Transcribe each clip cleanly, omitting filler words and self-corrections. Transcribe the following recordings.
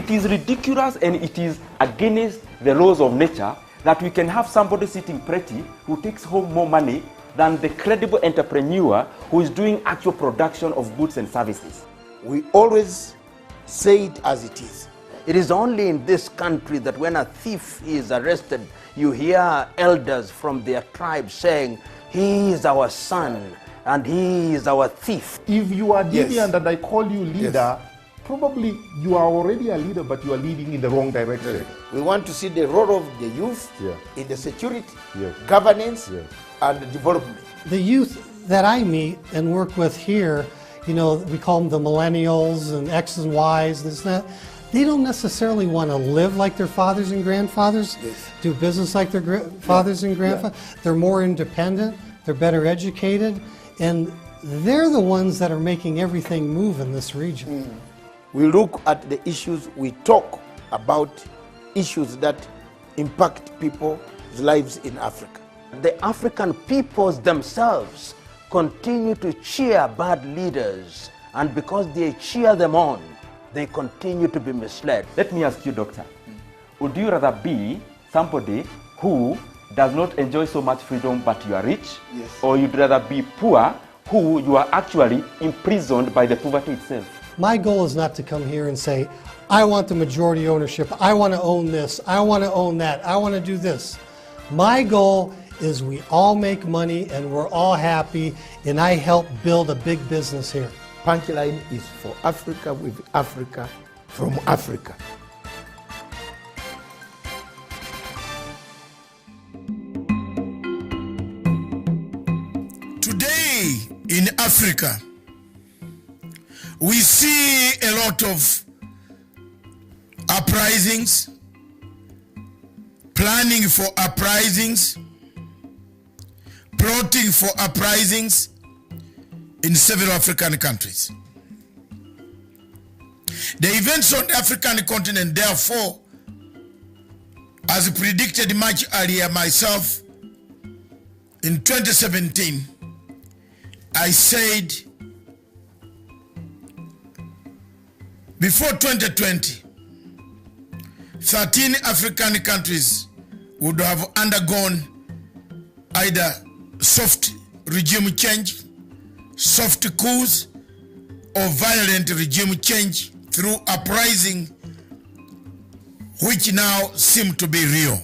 it is ridiculous and it is against the laws of nature that we can have somebody sitting pretty who takes home more money than the credible entrepreneur who is doing actual production of goods and services. We always say it as it is. It is only in this country that when a thief is arrested, you hear elders from their tribe saying, he is our son and he is our thief. If you are deviant Yes. and I call you leader, probably you are already a leader, but you are leading in the wrong direction. We want to see the role of the youth Yeah. in the security, Yes. governance, Yes. and development. The youth that I meet and work with here, you know, we call them the millennials and X's and Y's, this and that. They don't necessarily want to live like their fathers and grandfathers, do business like their fathers and grandfathers. They're more independent, they're better educated, and they're the ones that are making everything move in this region. We look at the issues, we talk about issues that impact people's lives in Africa. The African peoples themselves continue to cheer bad leaders, and because they cheer them on, they continue to be misled. Let me ask you, doctor, would you rather be somebody who does not enjoy so much freedom but you are rich? Yes. Or you'd rather be poor who you are actually imprisoned by the poverty itself? My goal is not to come here and say, I want the majority ownership, I want to own this, I want to own that, I want to do this. My goal is we all make money and we're all happy, and I help build a big business here. Punchline is for Africa, with Africa, from Africa. Today in Africa, we see a lot of uprisings, planning for uprisings, plotting for uprisings in several African countries. The events on the African continent, therefore, as predicted much earlier myself, in 2017, I said, before 2020, 13 African countries would have undergone either soft regime change, soft coups, or violent regime change through uprising, which now seem to be real.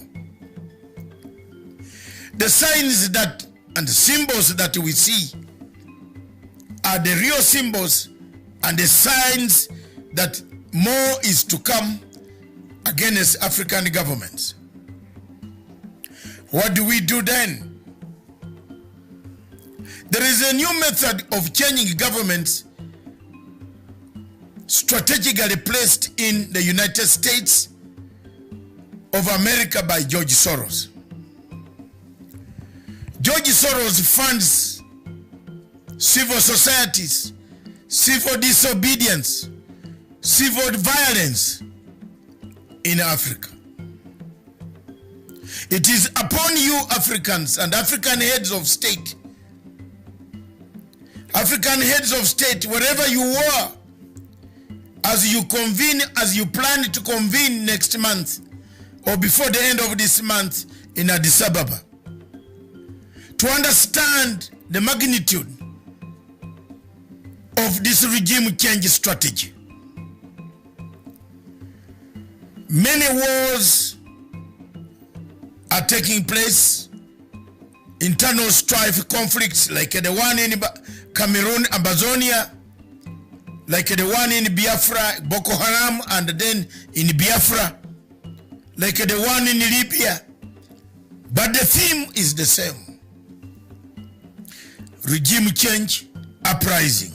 The signs that and symbols that we see are the real symbols and the signs that more is to come against African governments. What do we do then? There is a new method of changing governments strategically placed in the United States of America by George Soros. George Soros funds civil societies, civil disobedience, civil violence in Africa. It is upon you, Africans and African heads of state, wherever you were, as you convene, as you plan to convene next month or before the end of this month in Addis Ababa, to understand the magnitude of this regime change strategy. Many wars are taking place, internal strife, conflicts like the one in Cameroon, Amazonia, like the one in Biafra, Boko Haram, and then in Biafra, like the one in Libya. But the theme is the same. Regime change, uprising.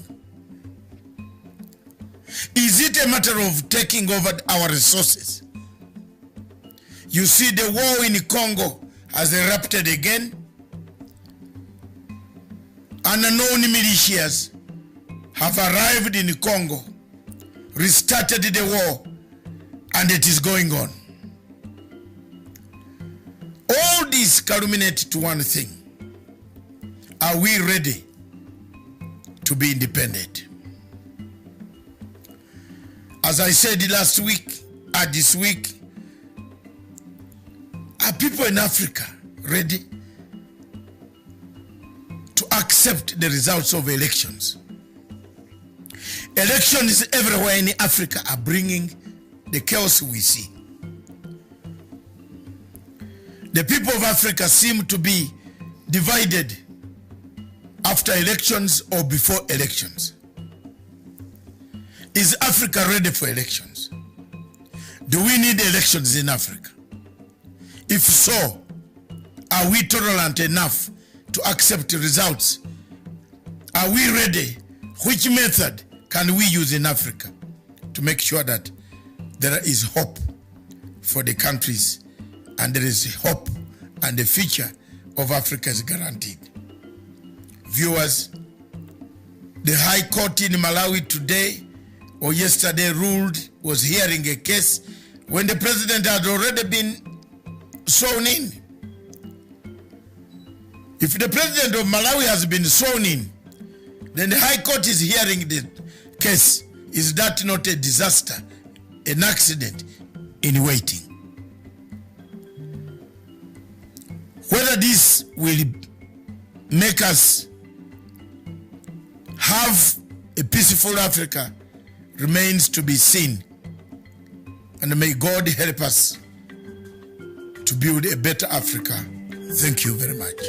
Is it a matter of taking over our resources? You see, the war in Congo has erupted again. Unknown militias have arrived in Congo, restarted the war, and it is going on. All these culminate to one thing. Are we ready to be independent? As I said last week, had this week, are people in Africa ready to accept the results of elections? Elections everywhere in Africa are bringing the chaos we see. The people of Africa seem to be divided after elections or before elections. Is Africa ready for elections? Do we need elections in Africa? If so, are we tolerant enough to accept the results? Are we ready? Which method can we use in Africa to make sure that there is hope for the countries and there is hope and the future of Africa is guaranteed? Viewers, the High Court in Malawi today or yesterday was hearing a case when the president had already been sworn in. If the president of Malawi has been sworn in, then the High Court is hearing the case. Is that not a disaster, an accident in waiting? Whether this will make us have a peaceful Africa remains to be seen. And may God help us to build a better Africa. Thank you very much.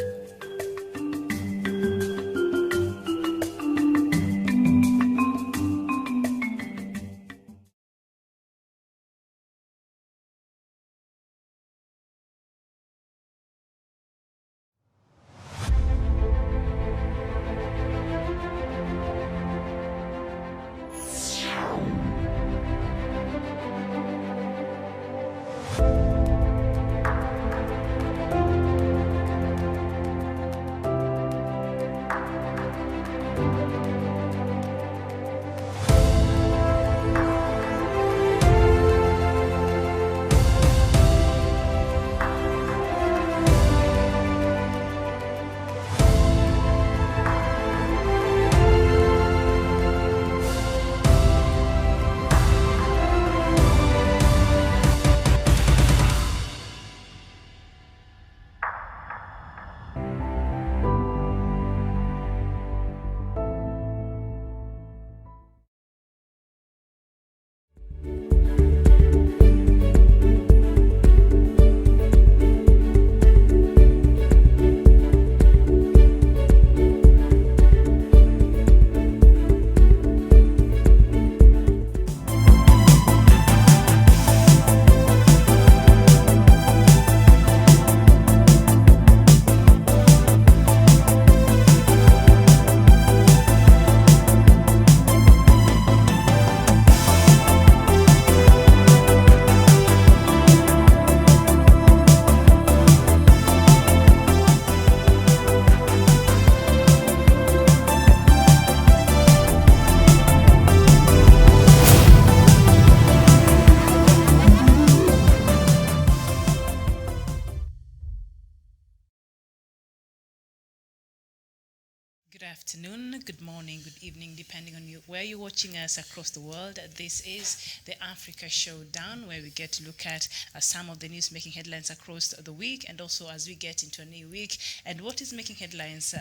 Good afternoon, good morning, good evening, depending on where you're watching us across the world. This is the Africa Showdown, where we get to look at some of the news making headlines across the week, and also as we get into a new week and what is making headlines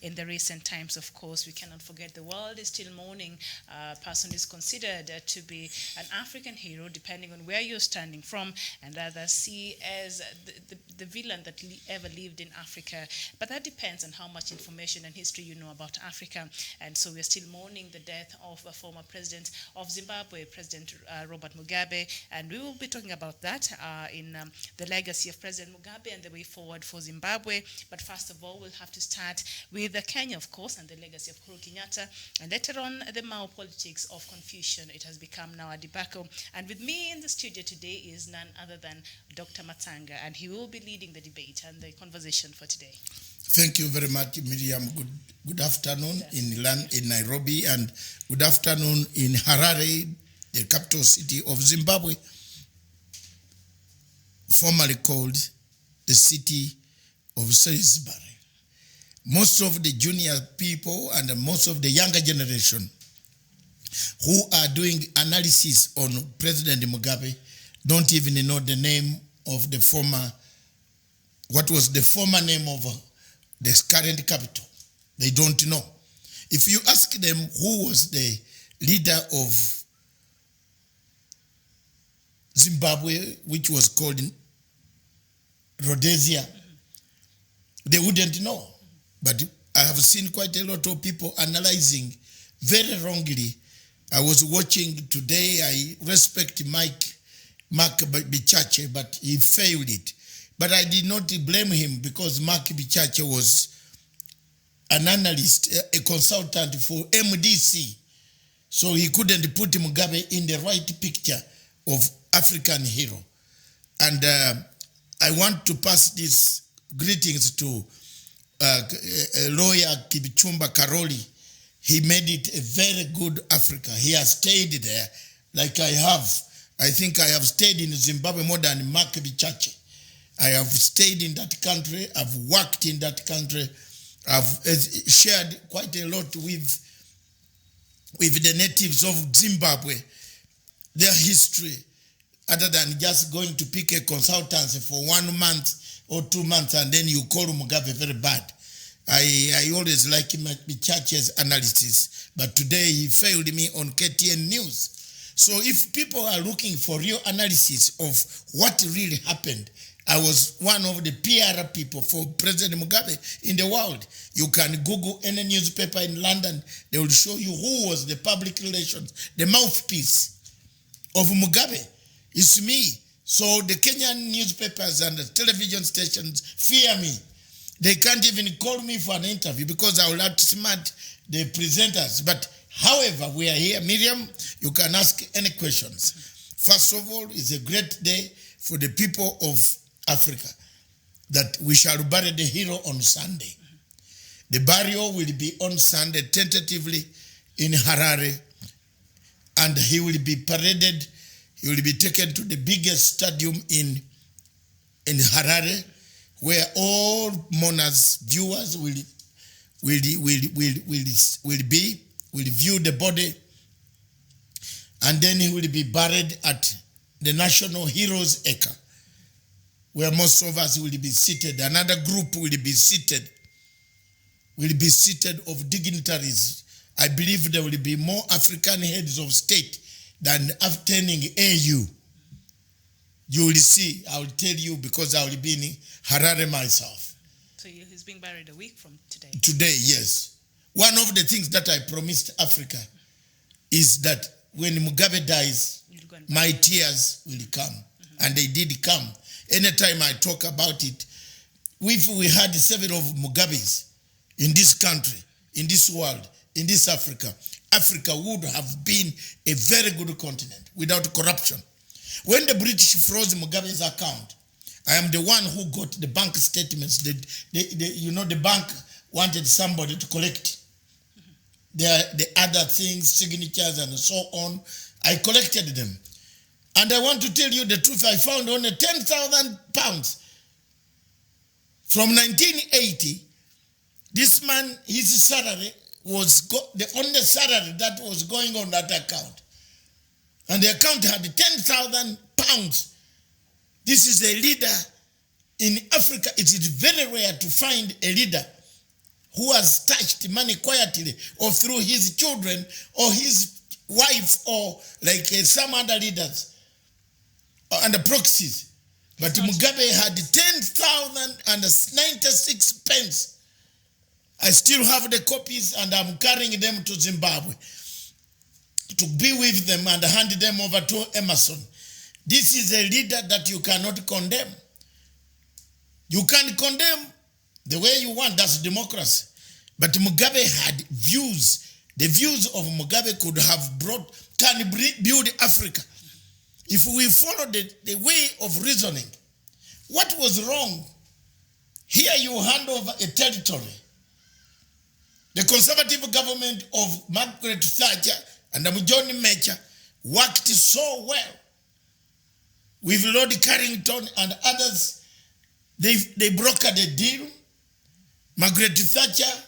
in the recent times. Of course, we cannot forget the world is still mourning a person is considered to be an African hero, depending on where you're standing from, and others see as the villain that ever lived in Africa. But that depends on how much information and history you know about Africa. And so we're still mourning the death of a former president of Zimbabwe, President Robert Mugabe, and we will be talking about that in the legacy of President Mugabe and the way forward for Zimbabwe. But first of all, we'll have to start with Kenya, of course, and the legacy of Uhuru Kenyatta, and later on the Mao politics of confusion. It has become now a debacle. And with me in the studio today is none other than Dr. Matanga, and he will be leading the debate and the conversation for today. Thank you very much, Miriam. Good afternoon in Nairobi, and good afternoon in Harare, the capital city of Zimbabwe, formerly called the city of Salisbury. Most of the junior people and most of the younger generation who are doing analysis on President Mugabe don't even know the name of the former, what was the former name of the current capital. They don't know. If you ask them who was the leader of Zimbabwe, which was called Rhodesia, they wouldn't know. But I have seen quite a lot of people analyzing very wrongly. I was watching today, I respect Mark Bichache, but he failed it. But I did not blame him because Mark Bichache was an analyst, a consultant for MDC. So he couldn't put Mugabe in the right picture of African hero. And I want to pass these greetings to lawyer Kibichumba Karoli. He made it a very good Africa. He has stayed there like I have. I think I have stayed in Zimbabwe more than Mark Bichache. I have stayed in that country. I've worked in that country. I've shared quite a lot with the natives of Zimbabwe, their history, other than just going to pick a consultancy for 1 month or 2 months and then you call Mugabe very bad. I always like Bichache's analysis, but today he failed me on KTN News. So if people are looking for real analysis of what really happened, I was one of the PR people for President Mugabe in the world. You can Google any newspaper in London, they will show you who was the public relations, the mouthpiece of Mugabe. It's me. So the Kenyan newspapers and the television stations fear me. They can't even call me for an interview because I will outsmart the presenters. But however, we are here. Miriam, you can ask any questions. First of all, it's a great day for the people of Africa that we shall bury the hero on Sunday. The burial will be on Sunday, tentatively in Harare, and he will be paraded. He will be taken to the biggest stadium in Harare, where all mourners, viewers will view the body, and then he will be buried at the National Heroes Acre, where most of us will be seated. Another group will be seated of dignitaries. I believe there will be more African heads of state than attending AU. You will see, I will tell you because I will be in Harare myself. So he's being buried a week from today? Today, yes. One of the things that I promised Africa is that when Mugabe dies, my tears will come. And they did come. Anytime I talk about it, if we had several of Mugabes in this country, in this world, in this Africa, Africa would have been a very good continent without corruption. When the British froze Mugabe's account, I am the one who got the bank statements. The bank wanted somebody to collect the other things, signatures and so on. I collected them. And I want to tell you the truth, I found only 10,000 pounds. From 1980, this man, his salary was the only salary that was going on that account. And the account had 10,000 pounds. This is a leader in Africa. It is very rare to find a leader who has touched money quietly or through his children or his wife or like some other leaders and the proxies. But Mugabe had 10,096 pence. I still have the copies and I'm carrying them to Zimbabwe to be with them and hand them over to Emerson. This is a leader that you cannot condemn. You can condemn the way you want, that's democracy. But Mugabe had views. The views of Mugabe can build Africa. If we follow the way of reasoning, what was wrong? Here you hand over a territory. The conservative government of Margaret Thatcher and John Major worked so well with Lord Carrington and others. They brokered a deal. Margaret Thatcher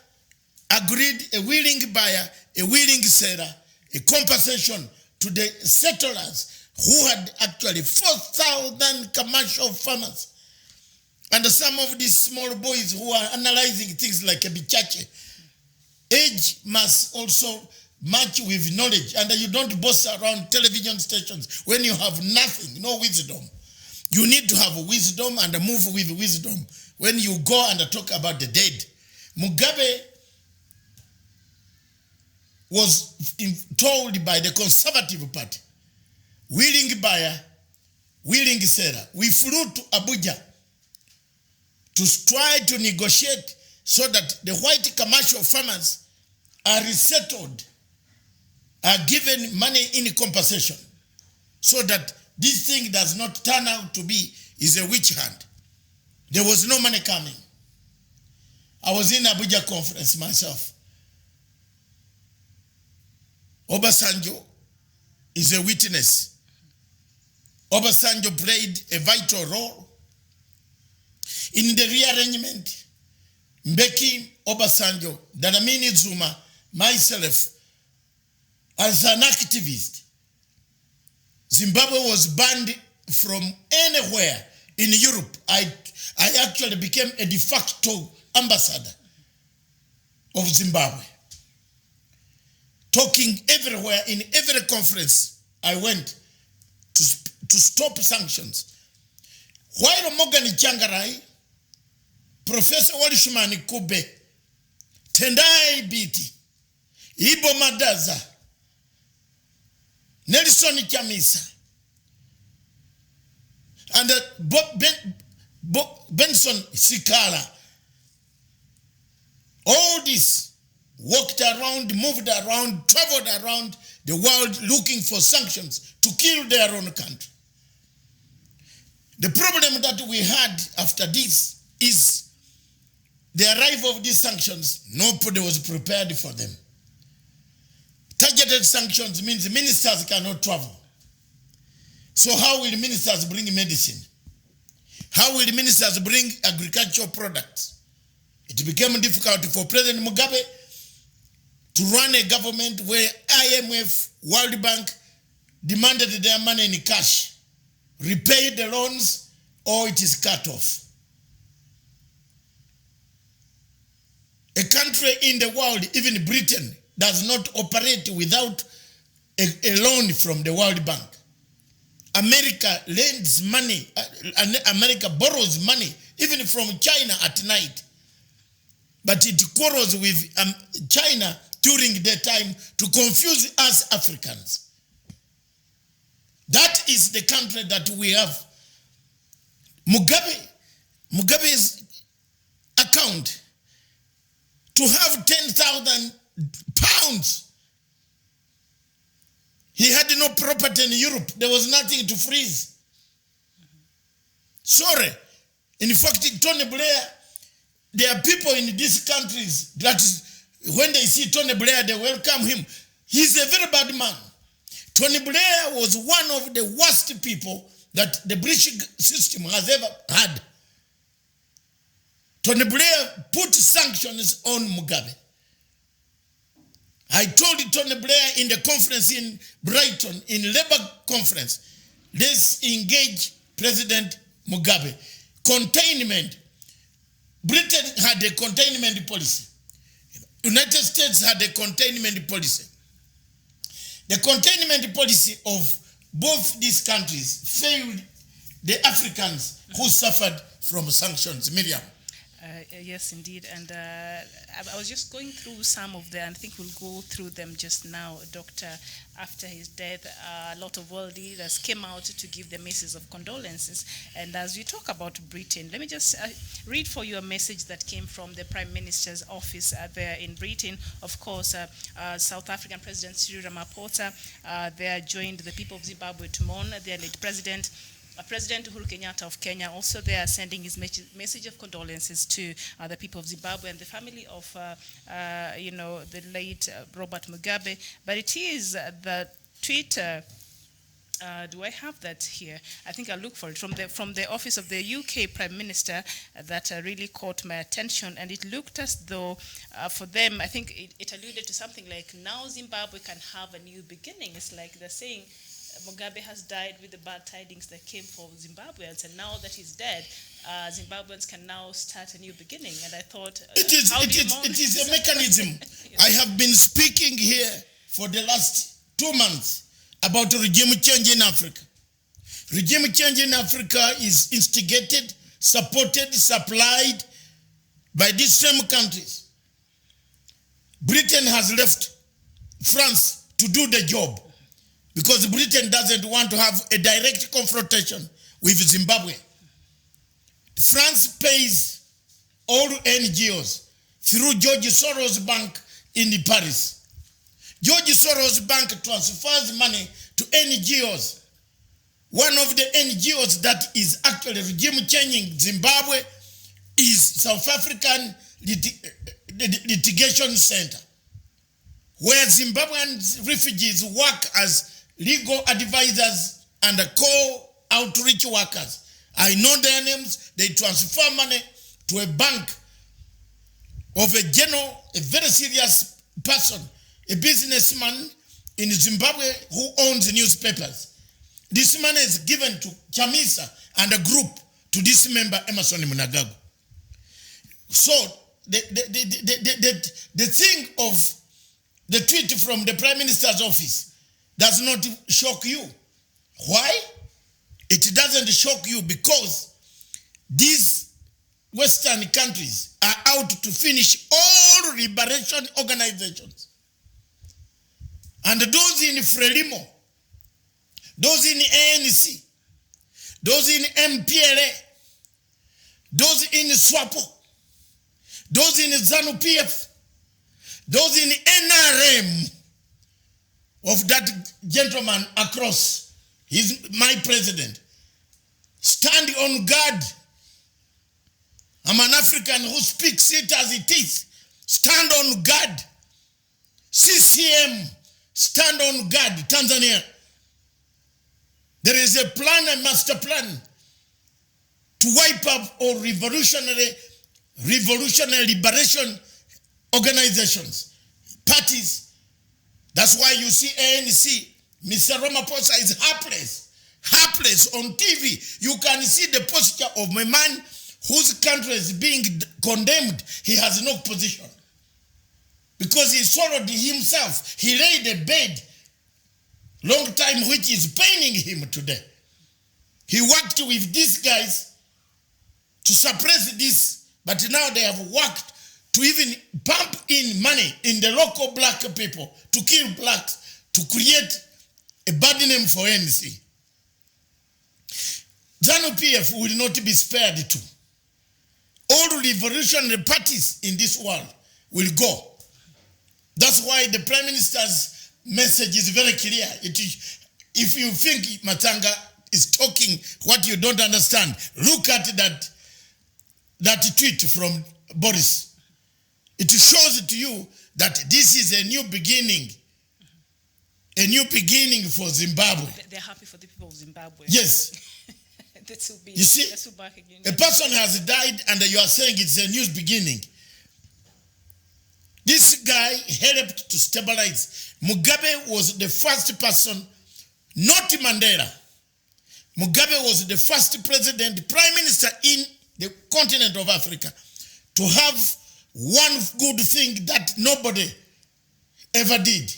agreed a willing buyer, a willing seller, a compensation to the settlers who had actually 4,000 commercial farmers. And some of these small boys who are analyzing things like a bichache. Age must also match with knowledge. And you don't boss around television stations when you have nothing, no wisdom. You need to have wisdom and move with wisdom when you go and talk about the dead. Mugabe was told by the Conservative Party, willing buyer, willing seller. We flew to Abuja to try to negotiate so that the white commercial farmers are resettled, are given money in compensation, so that this thing does not turn out to be is a witch hunt. There was no money coming. I was in Abuja conference myself. Obasanjo is a witness. Obasanjo played a vital role in the rearrangement. Mbeki Obasanjo, Dlamini Zuma, myself, as an activist, Zimbabwe was banned from anywhere in Europe. I actually became a de facto ambassador of Zimbabwe. Talking everywhere, in every conference I went to stop sanctions. While Morgan Changarai, Professor Walishmani Kube, Tendai Biti, Ibo Madaza, Nelson Chamisa, and Benson Sikala, all this walked around, moved around, traveled around the world looking for sanctions to kill their own country. The problem that we had after this is the arrival of these sanctions. Nobody was prepared for them. Targeted sanctions means ministers cannot travel. So how will ministers bring medicine? How will ministers bring agricultural products? It became difficult for President Mugabe to run a government where IMF, World Bank demanded their money in cash, repay the loans, or it is cut off. A country in the world, even Britain, does not operate without a loan from the World Bank. America lends money, America borrows money, even from China at night. But it quarrels with China during their time to confuse us Africans. That is the country that we have. Mugabe's account, to have 10,000 pounds. He had no property in Europe. There was nothing to freeze. Sorry. In fact, Tony Blair, there are people in these countries that when they see Tony Blair, they welcome him. He's a very bad man. Tony Blair was one of the worst people that the British system has ever had. Tony Blair put sanctions on Mugabe. I told Tony Blair in the conference in Brighton, in Labour conference, let's engage President Mugabe. Containment. Britain had a containment policy. United States had a containment policy. The containment policy of both these countries failed the Africans who suffered from sanctions. Miriam. Yes, indeed. And I was just going through some of them. I think we'll go through them just now. Doctor, after his death, a lot of world leaders came out to give their messages of condolences. And as we talk about Britain, let me just read for you a message that came from the Prime Minister's office there in Britain. Of course, South African President Cyril Ramaphosa there joined the people of Zimbabwe to mourn their late president. President Uhuru Kenyatta of Kenya also there sending his message of condolences to the people of Zimbabwe and the family of, the late Robert Mugabe. But it is the Twitter. Do I have that here? I think I'll look for it from the office of the UK Prime Minister that really caught my attention, and it looked as though for them, I think it alluded to something like, now Zimbabwe can have a new beginning. It's like they're saying, Mugabe has died with the bad tidings that came for Zimbabweans, and now that he's dead, Zimbabweans can now start a new beginning. And I thought, it is a mechanism. I have been speaking here for the last 2 months about regime change in Africa. Regime change in Africa is instigated, supported, supplied by these same countries. Britain has left France to do the job because Britain doesn't want to have a direct confrontation with Zimbabwe. France pays all NGOs through George Soros Bank in Paris. George Soros Bank transfers money to NGOs. One of the NGOs that is actually regime changing Zimbabwe is South African Litigation Center, where Zimbabwean refugees work as legal advisors and co-outreach workers. I know their names. They transfer money to a bank of a general, a very serious person, a businessman in Zimbabwe who owns newspapers. This money is given to Chamisa and a group to this member, Emerson Mnangagwa. So the thing of the tweet from the Prime Minister's office does not shock you. Why? It doesn't shock you because these Western countries are out to finish all liberation organizations. And those in Frelimo, those in ANC, those in MPLA, those in SWAPO, those in ZANU-PF, those in NRM of that gentleman across, he's my president, stand on guard. I'm an African who speaks it as it is. Stand on guard. CCM, stand on guard. Tanzania. There is a plan, a master plan to wipe up all revolutionary liberation organizations, parties. That's why you see ANC, Mr. Ramaphosa is hapless on TV. You can see the posture of a man whose country is being condemned. He has no position because he swallowed himself. He laid a bed long time, which is paining him today. He worked with these guys to suppress this, but now they have worked to even pump in money in the local black people to kill blacks, to create a bad name for ANC. ZANU-PF will not be spared too. All revolutionary parties in this world will go. That's why the Prime Minister's message is very clear. If you think Matanga is talking what you don't understand, look at that tweet from Boris. It shows to you that this is a new beginning for Zimbabwe. They're happy for the people of Zimbabwe. Yes. You see, a person has died and you are saying it's a new beginning. This guy helped to stabilize. Mugabe was the first person, not Mandela. Mugabe was the first president, prime minister in the continent of Africa to have one good thing that nobody ever did.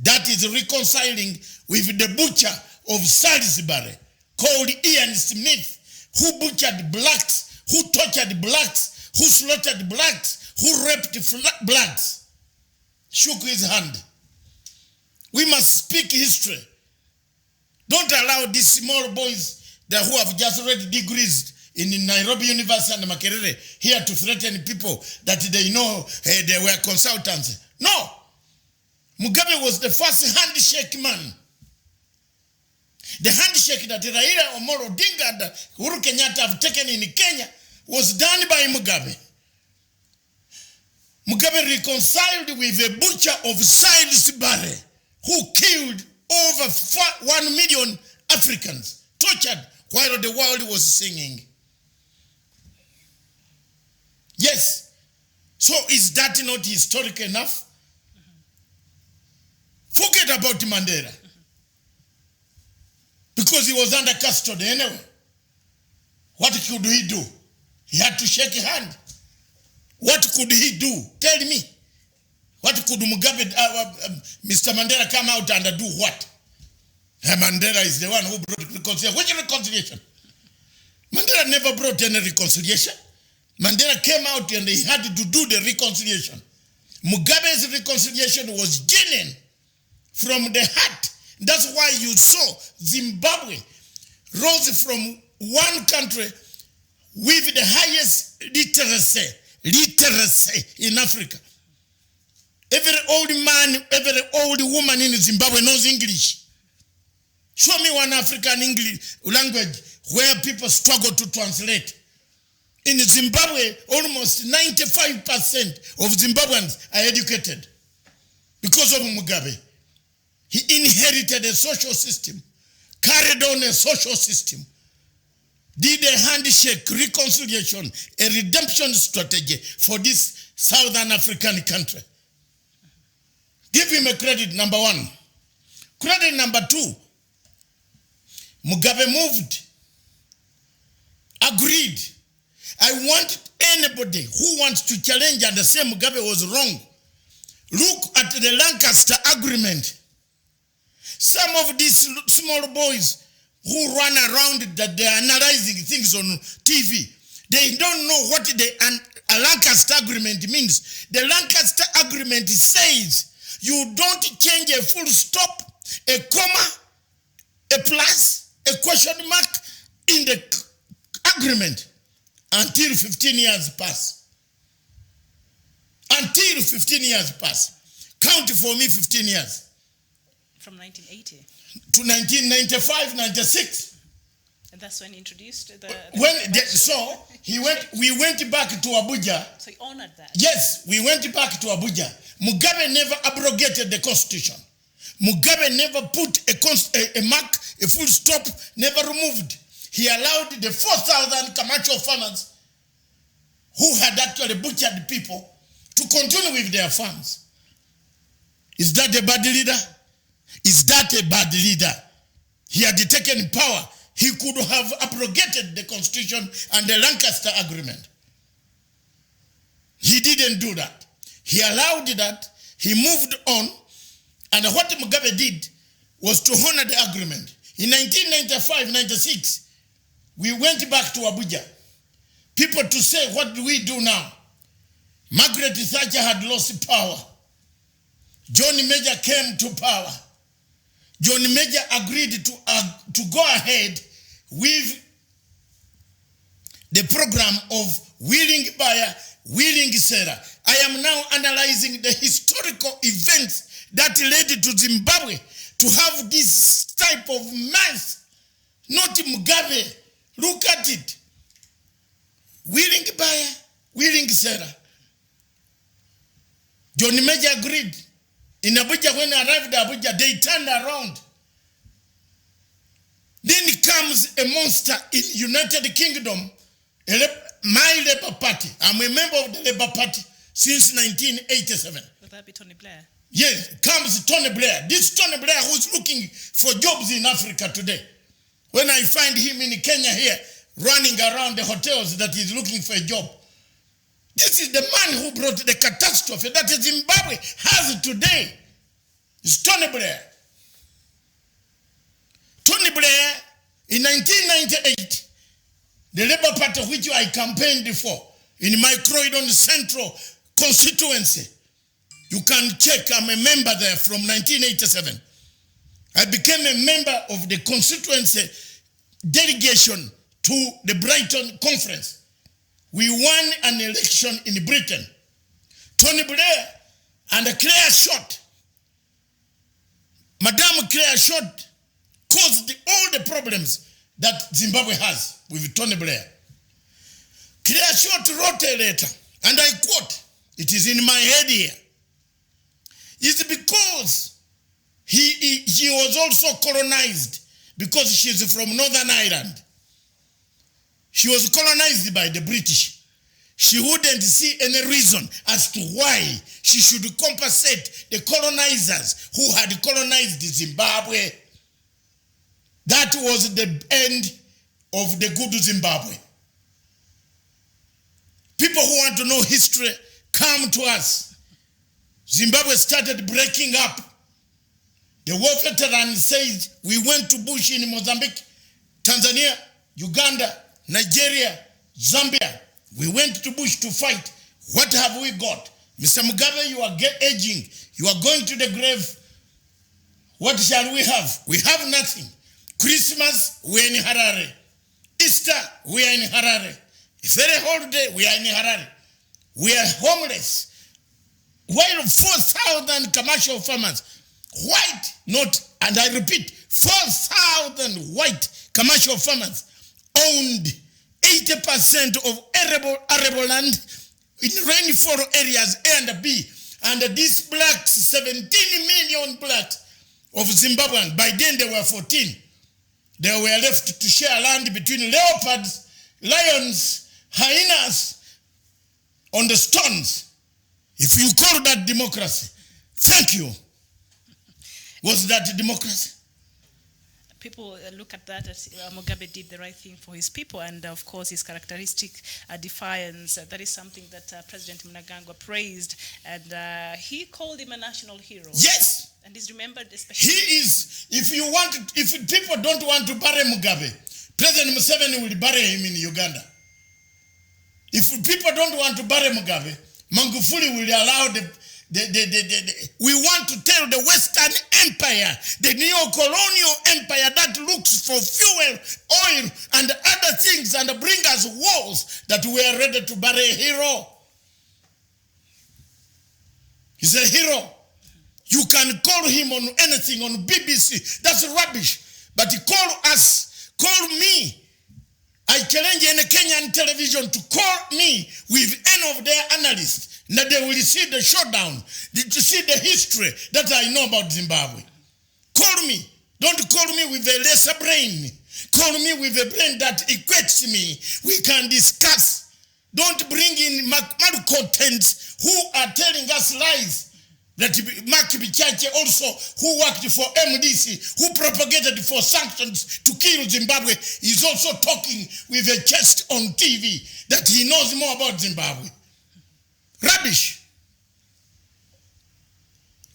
That is reconciling with the butcher of Salisbury called Ian Smith, who butchered blacks, who tortured blacks, who slaughtered blacks, who raped blacks. Shook his hand. We must speak history. Don't allow these small boys that who have just read degrees in Nairobi University and Makerere here to threaten people that they know they were consultants. No. Mugabe was the first handshake man. The handshake that Raila Amolo Odinga and Uhuru Kenyatta have taken in Kenya was done by Mugabe. Mugabe reconciled with a butcher of Salisbury who killed over 1 million Africans, tortured while the world was singing. Yes. So is that not historic enough? Forget about Mandela. because he was under custody anyway. What could he do? He had to shake a hand. What could he do? Tell me. What could Mugabe, Mr. Mandela come out and do what? Mandela is the one who brought reconciliation. Which reconciliation? Mandela never brought any reconciliation. Mandela came out and he had to do the reconciliation. Mugabe's reconciliation was genuine from the heart. That's why you saw Zimbabwe rose from one country with the highest literacy in Africa. Every old man, every old woman in Zimbabwe knows English. Show me one African English language where people struggle to translate. In Zimbabwe, almost 95% of Zimbabweans are educated because of Mugabe. He inherited a social system, carried on a social system, did a handshake, reconciliation, a redemption strategy for this Southern African country. Give him a credit, number one. Credit number two, Mugabe moved, agreed. I want anybody who wants to challenge and say Mugabe was wrong, look at the Lancaster Agreement. Some of these small boys who run around that they're analyzing things on TV, they don't know what a Lancaster Agreement means. The Lancaster Agreement says you don't change a full stop, a comma, a plus, a question mark in the agreement until 15 years pass. Until 15 years pass. Count for me 15 years. From 1980 to 1995, 96. And that's when he introduced the we went back to Abuja. So he honored that. Yes, we went back to Abuja. Mugabe never abrogated the constitution. Mugabe never put a mark, a full stop, never removed. He allowed the 4,000 commercial farmers who had actually butchered people to continue with their farms. Is that a bad leader? Is that a bad leader? He had taken power. He could have abrogated the constitution and the Lancaster Agreement. He didn't do that. He allowed that. He moved on. And what Mugabe did was to honor the agreement. In 1995-96, we went back to Abuja. People to say, what do we do now? Margaret Thatcher had lost power. John Major came to power. John Major agreed to go ahead with the program of willing buyer, willing seller. I am now analyzing the historical events that led to Zimbabwe to have this type of mess. Not Mugabe. Look at it. Willing buyer, willing seller. John Major agreed. In Abuja, when I arrived at Abuja, they turned around. Then comes a monster in United Kingdom, my Labour Party. I'm a member of the Labour Party since 1987. Would that be Tony Blair? Yes, comes Tony Blair. This Tony Blair who's looking for jobs in Africa today. When I find him in Kenya here, running around the hotels that he's looking for a job. This is the man who brought the catastrophe that Zimbabwe has today. It's Tony Blair. Tony Blair, in 1998, the Labour Party which I campaigned for, in my Croydon Central constituency, you can check, I'm a member there from 1987. I became a member of the constituency delegation to the Brighton Conference. We won an election in Britain. Tony Blair and Claire Short, Madame Claire Short, caused all the problems that Zimbabwe has with Tony Blair. Claire Short wrote a letter, and I quote, it is in my head here. It's because she was also colonized because she's from Northern Ireland. She was colonized by the British. She wouldn't see any reason as to why she should compensate the colonizers who had colonized Zimbabwe. That was the end of the good Zimbabwe. People who want to know history, come to us. Zimbabwe started breaking up. The war veteran says we went to bush in Mozambique, Tanzania, Uganda, Nigeria, Zambia. We went to bush to fight. What have we got? Mr. Mugabe, you are aging. You are going to the grave. What shall we have? We have nothing. Christmas, we are in Harare. Easter, we are in Harare. If any holiday, we are in Harare. We are homeless. While 4,000 commercial farmers, white, not, and I repeat, 4,000 white commercial farmers owned 80% of arable land in rainfall areas A and B. And these blacks, 17 million blacks of Zimbabwean, by then they were 14. They were left to share land between leopards, lions, hyenas on the stones. If you call that democracy, thank you. Was that democracy? People look at that as Mugabe did the right thing for his people, and of course his characteristic defiance. That is something that President Mnangagwa praised, and he called him a national hero. Yes. And he's remembered especially. He is. If people don't want to bury Mugabe, President Museveni will bury him in Uganda. If people don't want to bury Mugabe, Magufuli will allow we want to tell the Western Empire, the neo-colonial empire that looks for fuel, oil, and other things and bring us wars, that we are ready to bury a hero. He's a hero. You can call him on anything on BBC. That's rubbish. But call us, call me. I challenge any Kenyan television to call me with any of their analysts. That they will see the showdown, to see the history that I know about Zimbabwe. Call me. Don't call me with a lesser brain. Call me with a brain that equates me. We can discuss. Don't bring in malcontents who are telling us lies. That Mark Bichache also, who worked for MDC, who propagated for sanctions to kill Zimbabwe, is also talking with a chest on TV that he knows more about Zimbabwe. Rubbish.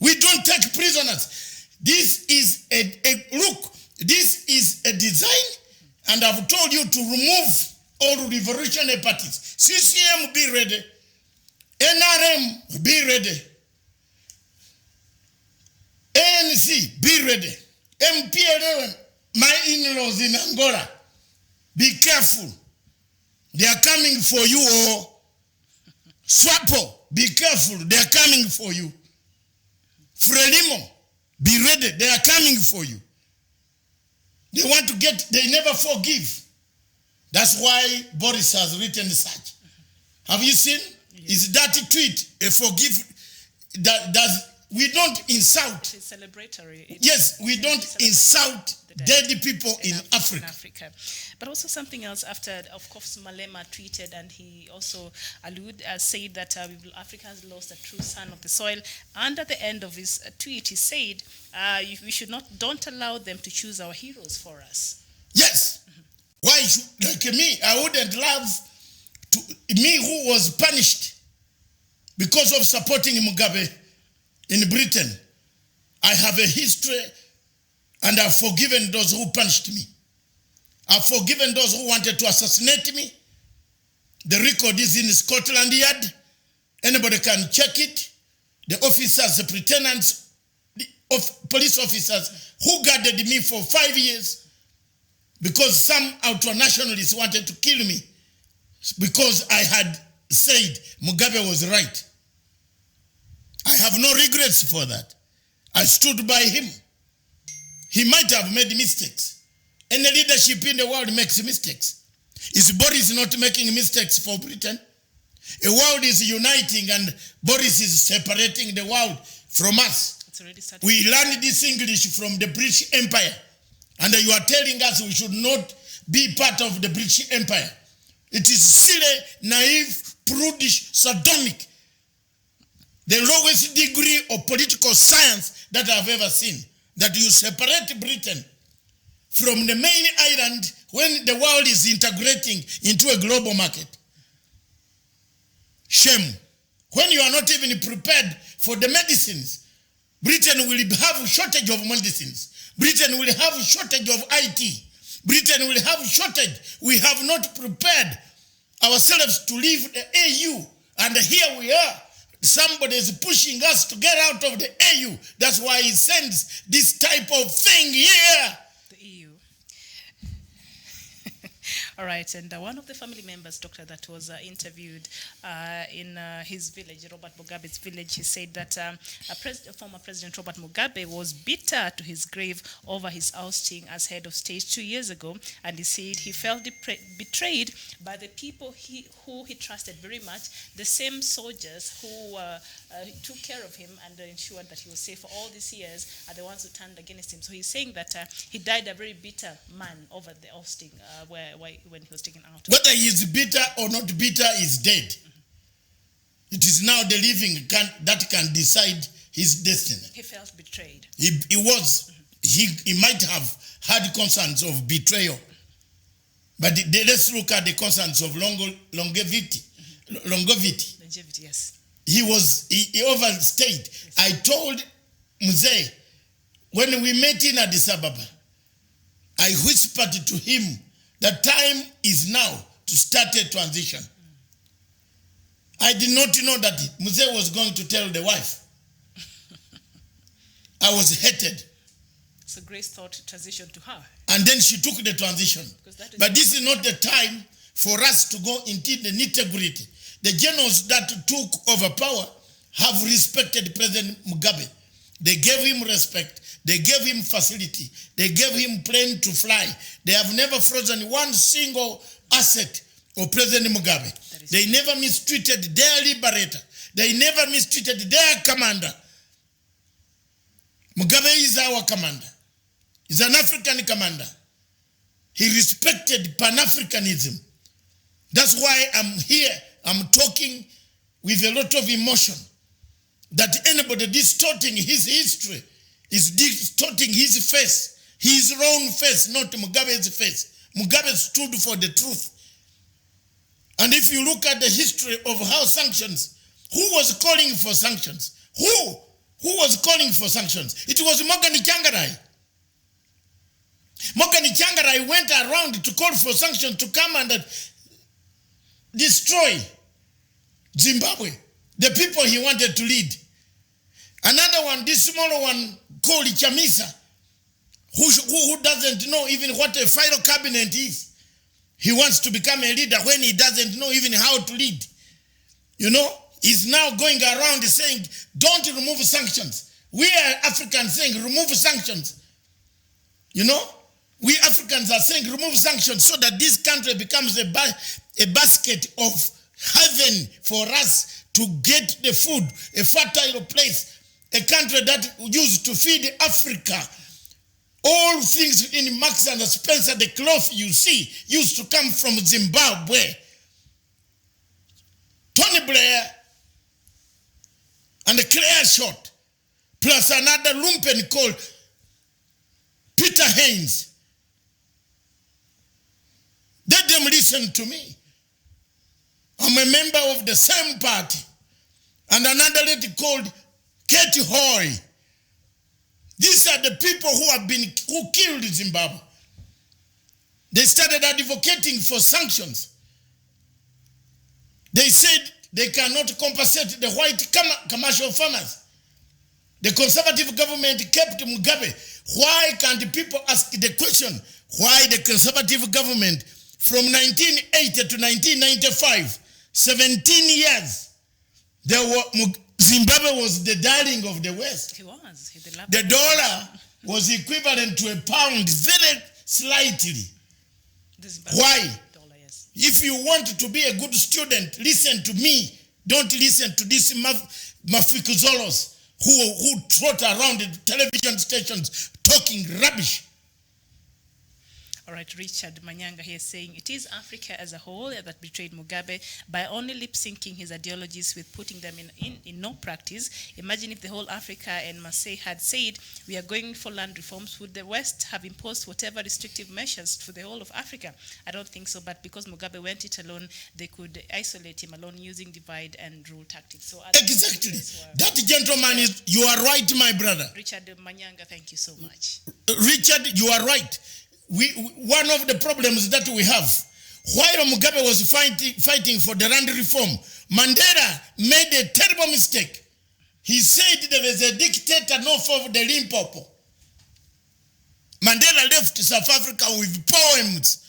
We don't take prisoners. This is look, this is a design, and I've told you to remove all revolutionary parties. CCM, be ready. NRM, be ready. ANC, be ready. MPLA, my in-laws in Angola, be careful. They are coming for you. Or Swapo, be careful. They are coming for you. Frelimo, be ready. They are coming for you. They want to get, they never forgive. That's why Boris has written such. Have you seen? Is that tweet a forgive? We don't insult. It's celebratory. Yes, we don't insult dead people in Africa. But also something else after, of course, Malema tweeted, and he also said that Africa has lost a true son of the soil. And at the end of his tweet, he said, we should don't allow them to choose our heroes for us. Yes. Why should, like me, I wouldn't love me who was punished because of supporting Mugabe in Britain. I have a history, and I've forgiven those who punished me. I've forgiven those who wanted to assassinate me. The record is in Scotland Yard. Anybody can check it. The officers, the pretendants, police officers who guarded me for 5 years because some ultra-nationalists wanted to kill me because I had said Mugabe was right. I have no regrets for that. I stood by him. He might have made mistakes. Any leadership in the world makes mistakes. Is Boris not making mistakes for Britain? A world is uniting and Boris is separating the world from us. We learned this English from the British Empire. And you are telling us we should not be part of the British Empire. It is silly, naive, prudish, sodomic. The lowest degree of political science that I've ever seen. That you separate Britain from the main island when the world is integrating into a global market. Shame. When you are not even prepared for the medicines, Britain will have a shortage of medicines. Britain will have a shortage of IT. Britain will have a shortage. We have not prepared ourselves to leave the AU. And here we are. Somebody is pushing us to get out of the AU. That's why he sends this type of thing here. The EU. All right, and one of the family members, doctor, that was interviewed in his village, Robert Mugabe's village, he said that former President Robert Mugabe was bitter to his grave over his ousting as head of state 2 years ago, and he said he felt betrayed by the people who he trusted very much, the same soldiers who took care of him and ensured that he was safe for all these years are the ones who turned against him. So he's saying that he died a very bitter man over the ousting when he was taken out. Whether he is bitter or not bitter is dead. It is now the living that can decide his destiny. He felt betrayed. He might have had concerns of betrayal. But let's look at the concerns of longevity. Longevity, yes. He overstayed. Yes. I told Mzee, when we met in Addis Ababa, I whispered to him, the time is now to start a transition. I did not know that Mzee was going to tell the wife. I was hated. So Grace thought transition to her. And then she took the transition. But this is not the time for us to go into the nitty-gritty. The generals that took over power have respected President Mugabe. They gave him respect. They gave him facility. They gave him plane to fly. They have never frozen one single asset of President Mugabe. They never mistreated their liberator. They never mistreated their commander. Mugabe is our commander. He's an African commander. He respected Pan-Africanism. That's why I'm here. I'm talking with a lot of emotion. That anybody distorting his history is distorting his face. His own face, not Mugabe's face. Mugabe stood for the truth. And if you look at the history of how sanctions, who was calling for sanctions? Who was calling for sanctions? It was Morgan Changarai. Morgan Changarai went around to call for sanctions to come and destroy Zimbabwe, the people he wanted to lead. Another one, this smaller one called Chamisa, who doesn't know even what a final cabinet is. He wants to become a leader when he doesn't know even how to lead. You know, he's now going around saying, don't remove sanctions. We are Africans saying, remove sanctions. You know, we Africans are saying, remove sanctions so that this country becomes a basket of heaven for us to get the food, a fertile place, a country that used to feed Africa. All things in Marks and Spencer, the cloth you see, used to come from Zimbabwe. Tony Blair and Claire Short, plus another lumpen called Peter Haynes. Let them listen to me. I'm a member of the same party. And another lady called Katie Hoy. These are the people who killed Zimbabwe. They started advocating for sanctions. They said they cannot compensate the white commercial farmers. The conservative government kept Mugabe. Why can't the people ask the question? Why the conservative government from 1980 to 1995, 17 years, Zimbabwe was the darling of the West. He was. The dollar was equivalent to a pound very slightly. Why? Dollar, yes. If you want to be a good student, listen to me. Don't listen to these mafikuzolos who trot around the television stations talking rubbish. All right, Richard Manyanga here saying it is Africa as a whole that betrayed Mugabe by only lip-syncing his ideologies with putting them in no practice. Imagine if the whole Africa and Marseille had said, we are going for land reforms, would the West have imposed whatever restrictive measures for the whole of Africa? I don't think so, but because Mugabe went it alone, they could isolate him alone using divide and rule tactics. So exactly. That gentleman is, you are right, my brother. Richard Manyanga, thank you so much. Richard, you are right. One of the problems that we have, while Mugabe was fighting for the land reform, Mandela made a terrible mistake. He said there is a dictator north of the Limpopo. Mandela left South Africa with poems.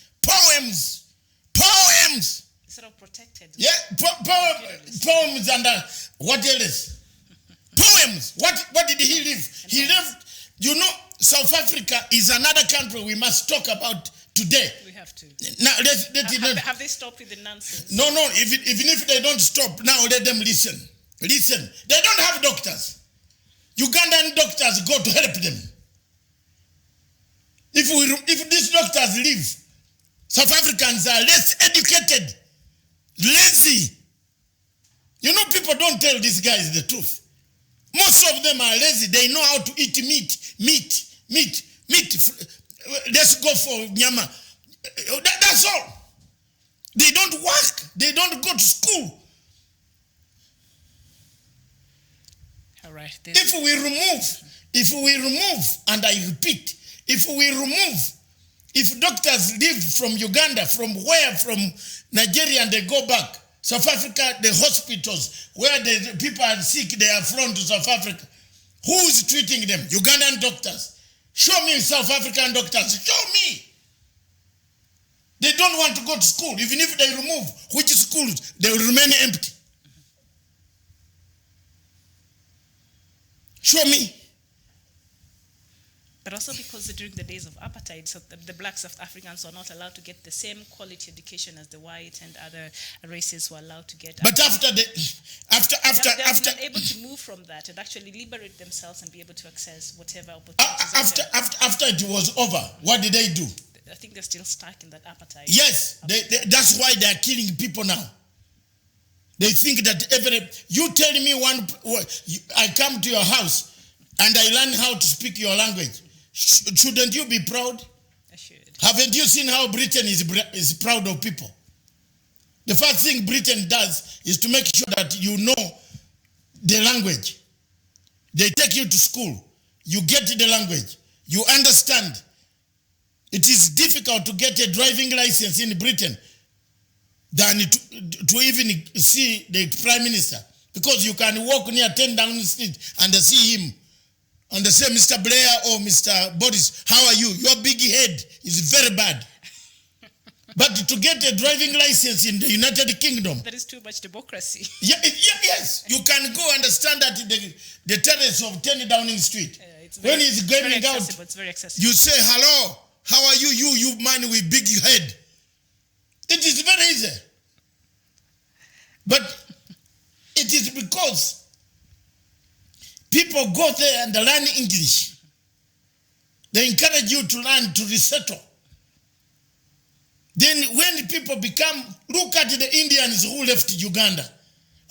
Instead of protected. Yeah, poems and what else? Poems. What did he leave? He left, you know, South Africa is another country we must talk about today. We have to. Now, have they stopped with the nonsense? No, even if they don't stop, now let them listen. Listen, they don't have doctors. Ugandan doctors go to help them. If these doctors leave, South Africans are less educated, lazy. You know, people don't tell these guys the truth. Most of them are lazy. They know how to eat meat. Let's go for nyama. That's all. They don't work. They don't go to school. All right. If we remove, and I repeat, if doctors leave from Uganda, from Nigeria, and they go back, South Africa, the hospitals where the people are sick, they are flown to South Africa. Who is treating them? Ugandan doctors. Show me South African doctors. Show me. They don't want to go to school. Even if they remove which schools, they will remain empty. Show me. But also because during the days of apartheid, so the black South Africans were not allowed to get the same quality education as the white and other races were allowed to get. But after they were able to move from that and actually liberate themselves and be able to access whatever opportunities. After it was over, what did they do? I think they're still stuck in that apartheid. Yes, that's why they are killing people now. They think that you tell me I come to your house and I learn how to speak your language. Shouldn't you be proud? I should. Haven't you seen how Britain is proud of people? The first thing Britain does is to make sure that you know the language. They take you to school. You get the language. You understand. It is difficult to get a driving license in Britain than to even see the Prime Minister. Because you can walk near 10 Downing Street and see him. And they say, Mr. Blair or Mr. Boris, how are you? Your big head is very bad. But to get a driving license in the United Kingdom... That is too much democracy. Yes. You can go and stand at the terrace of 10 Downing Street. When he's going out, it's very accessible. you say, hello, how are you? You man with big head. It is very easy. But it is because people go there and learn English. They encourage you to learn, to resettle. Then when people look at the Indians who left Uganda,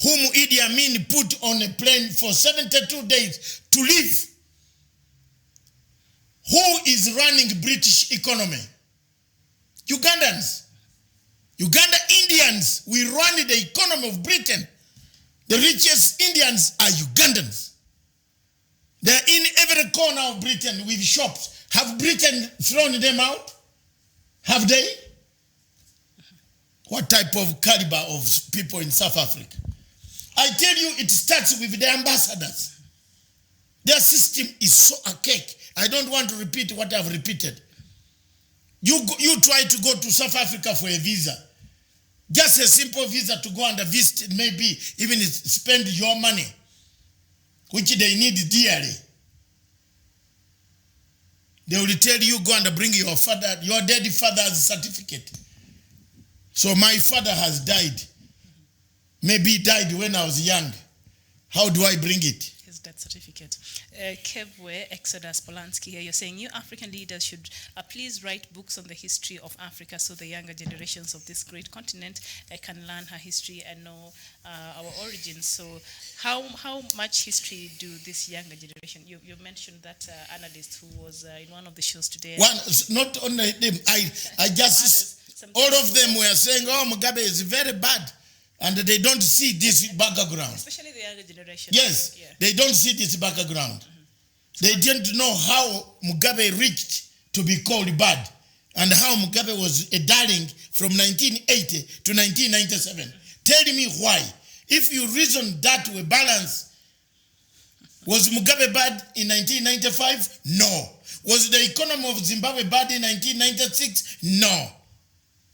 whom Idi Amin put on a plane for 72 days to live. Who is running British economy? Ugandans. Uganda Indians, we run the economy of Britain. The richest Indians are Ugandans. They're in every corner of Britain with shops. Have Britain thrown them out? Have they? What type of caliber of people in South Africa? I tell you, it starts with the ambassadors. Their system is so archaic. I don't want to repeat what I've repeated. You try to go to South Africa for a visa. Just a simple visa to go and visit, maybe even spend your money, which they need dearly. They will tell you, go and bring your dead father's certificate. So my father has died. Maybe he died when I was young. How do I bring it? his death certificate. Kevwe, Exodus Polanski here, you're saying you African leaders should please write books on the history of Africa so the younger generations of this great continent can learn her history and know our origins. So how much history do this younger generation, you mentioned that analyst who was in one of the shows today. One, not only them, I just, all of them were saying, oh, Mugabe is very bad. And they don't see this background. Especially the younger generation. Yes, yeah. They don't see this background. They didn't know how Mugabe reached to be called bad and how Mugabe was a darling from 1980 to 1997. Tell me why. If you reason that way, balance, was Mugabe bad in 1995? No. Was the economy of Zimbabwe bad in 1996? No.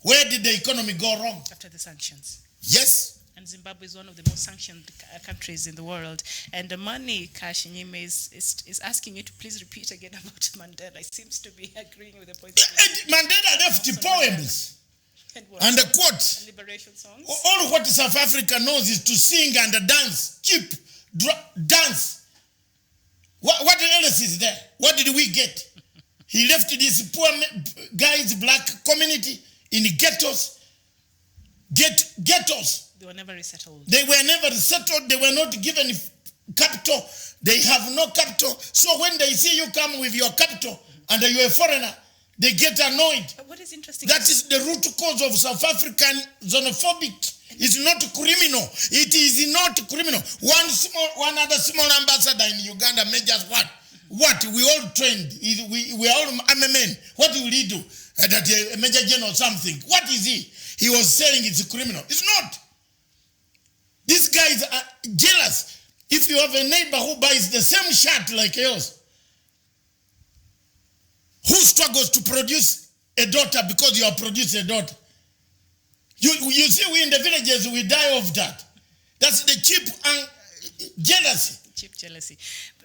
Where did the economy go wrong? After the sanctions. Yes. And Zimbabwe is one of the most sanctioned countries in the world. And the money, Kash Nyime, is asking you to please repeat again about Mandela. He seems to be agreeing with the point. Mandela left the poems and the quote. Liberation songs. All what South Africa knows is to sing and dance, cheap dance. What else is there? What did we get? He left this poor guys, black community in the ghettos. Ghettos. They were never resettled. They were never resettled. They were not given capital. They have no capital. So when they see you come with your capital and you're a foreigner, they get annoyed. But what is interesting? That is the root cause of South African xenophobic. It's not criminal. It is not criminal. One other small ambassador in Uganda measures what? What? We all trained. We are all men. What will he do? That a major general or something. What is he? He was saying it's a criminal. It's not. These guys are jealous. If you have a neighbor who buys the same shirt like yours, who struggles to produce a daughter because you have produced a daughter, you see, we in the villages, we die of that. That's the cheap jealousy. Cheap jealousy.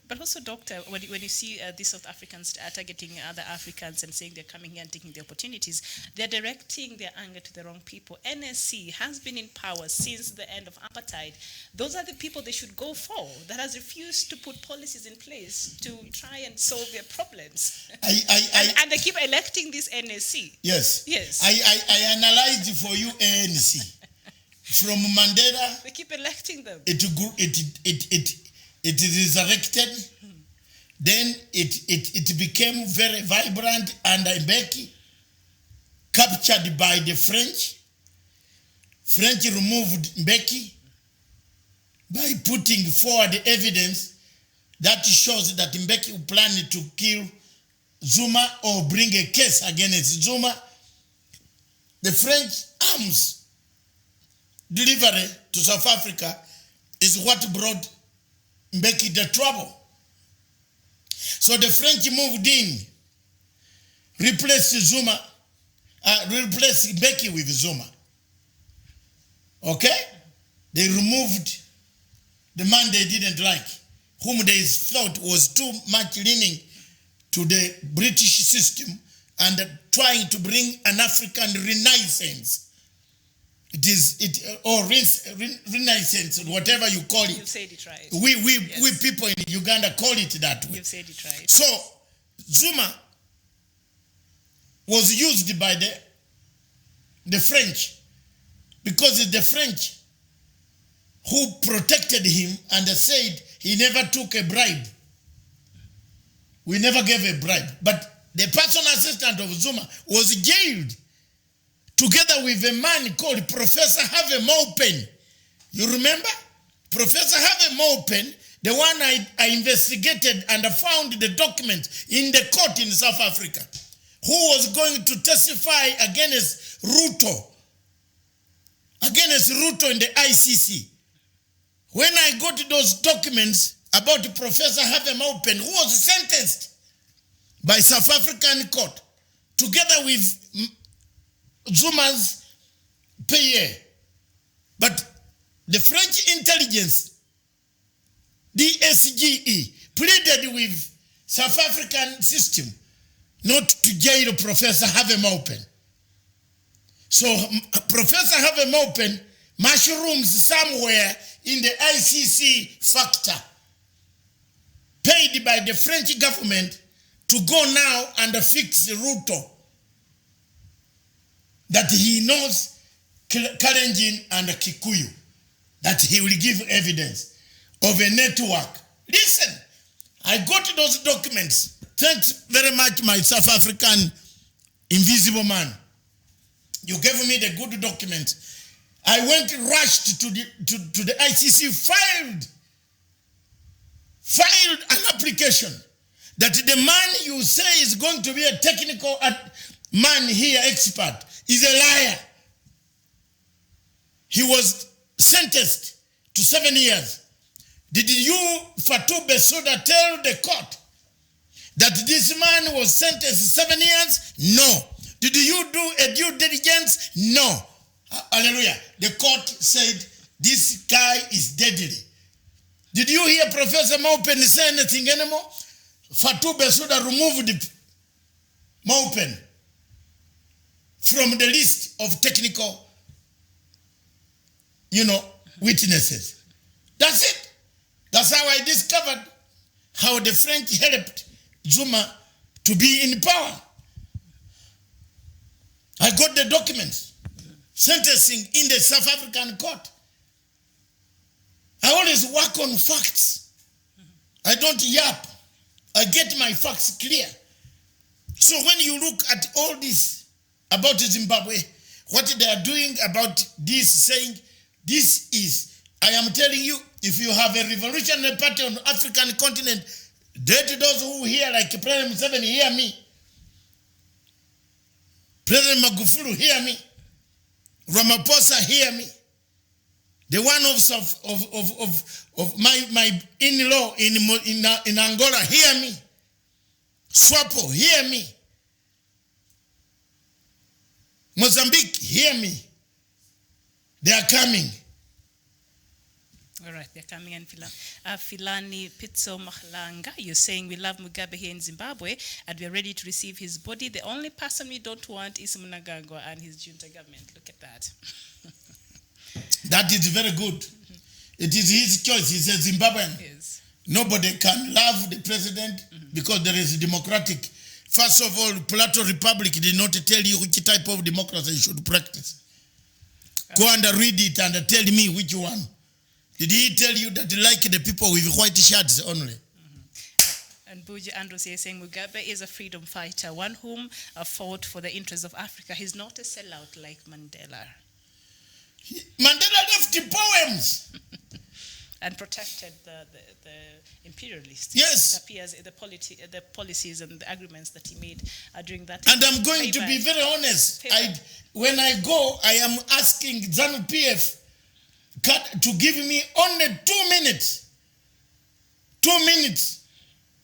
But also, Doctor, when you see these South Africans targeting other Africans and saying they're coming here and taking the opportunities, they're directing their anger to the wrong people. NSC has been in power since the end of apartheid. Those are the people they should go for, that has refused to put policies in place to try and solve their problems. And they keep electing this NSC. Yes. Yes. I analyzed for you ANC. From Mandela, they keep electing them. It resurrected, then it became very vibrant under Mbeki, captured by the French. French removed Mbeki by putting forward evidence that shows that Mbeki planned to kill Zuma or bring a case against Zuma. The French arms delivery to South Africa is what brought Mbeki the trouble. So the French moved in, replaced Zuma, replaced Mbeki with Zuma. Okay? They removed the man they didn't like, whom they thought was too much leaning to the British system and trying to bring an African renaissance. Renaissance, whatever you call it. You've said it right. We people in Uganda call it that way. You've said it right. So Zuma was used by the French because it's the French who protected him and said he never took a bribe. We never gave a bribe. But the personal assistant of Zuma was jailed together with a man called Professor Harvey Maupin. You remember? Professor Harvey Maupin, the one I investigated and I found the document in the court in South Africa, who was going to testify against Ruto in the ICC. When I got those documents about Professor Harvey Maupin, who was sentenced by South African court, together with Zuma's PA. But the French intelligence, DSGE, pleaded with South African system not to jail Professor Harvey Maupin. So Professor Harvey Maupin mushrooms somewhere in the ICC factor. paid by the French government to go now and fix Ruto that he knows Kalenjin and Kikuyu, that he will give evidence of a network. Listen, I got those documents. Thanks very much, my South African invisible man. You gave me the good documents. I went rushed to the ICC, filed an application that the man you say is going to be a technical man here, expert, is a liar. He was sentenced to 7 years. Did you, Fatou Bensouda, tell the court that this man was sentenced 7 years? No. Did you do a due diligence? No. Hallelujah. The court said this guy is deadly. Did you hear Professor Maupen say anything anymore? Fatou Bensouda removed Maupen from the list of technical, witnesses. That's it. That's how I discovered how the French helped Zuma to be in power. I got the documents, sentencing in the South African court. I always work on facts. I don't yap. I get my facts clear. So when you look at all this about Zimbabwe, what they are doing about this, saying this is, I am telling you, if you have a revolutionary party on the African continent, let those who hear, like President Mugabe, hear me. President Magufuli, hear me. Ramaphosa, hear me. The one of my in-law in Angola, hear me. Swapo, hear me. Mozambique, hear me. They are coming. All right, they're coming in. Filani Pitso Mahlanga, you're saying we love Mugabe here in Zimbabwe and we're ready to receive his body. The only person we don't want is Mnangagwa and his junta government. Look at that. That is very good. It is his choice. He's a Zimbabwean. Yes. Nobody can love the president because there is democratic. First of all, Plato Republic did not tell you which type of democracy you should practice. Go and read it and tell me which one. Did he tell you that he like the people with white shirts only? And Buji Andros here saying Mugabe is a freedom fighter, one whom fought for the interests of Africa. He's not a sellout like Mandela. Mandela left the poems. And protected the imperialists. Yes. It appears the policies and the agreements that he made during that. And I'm going to be very honest. When I go, I am asking ZANU-PF to give me only 2 minutes. 2 minutes.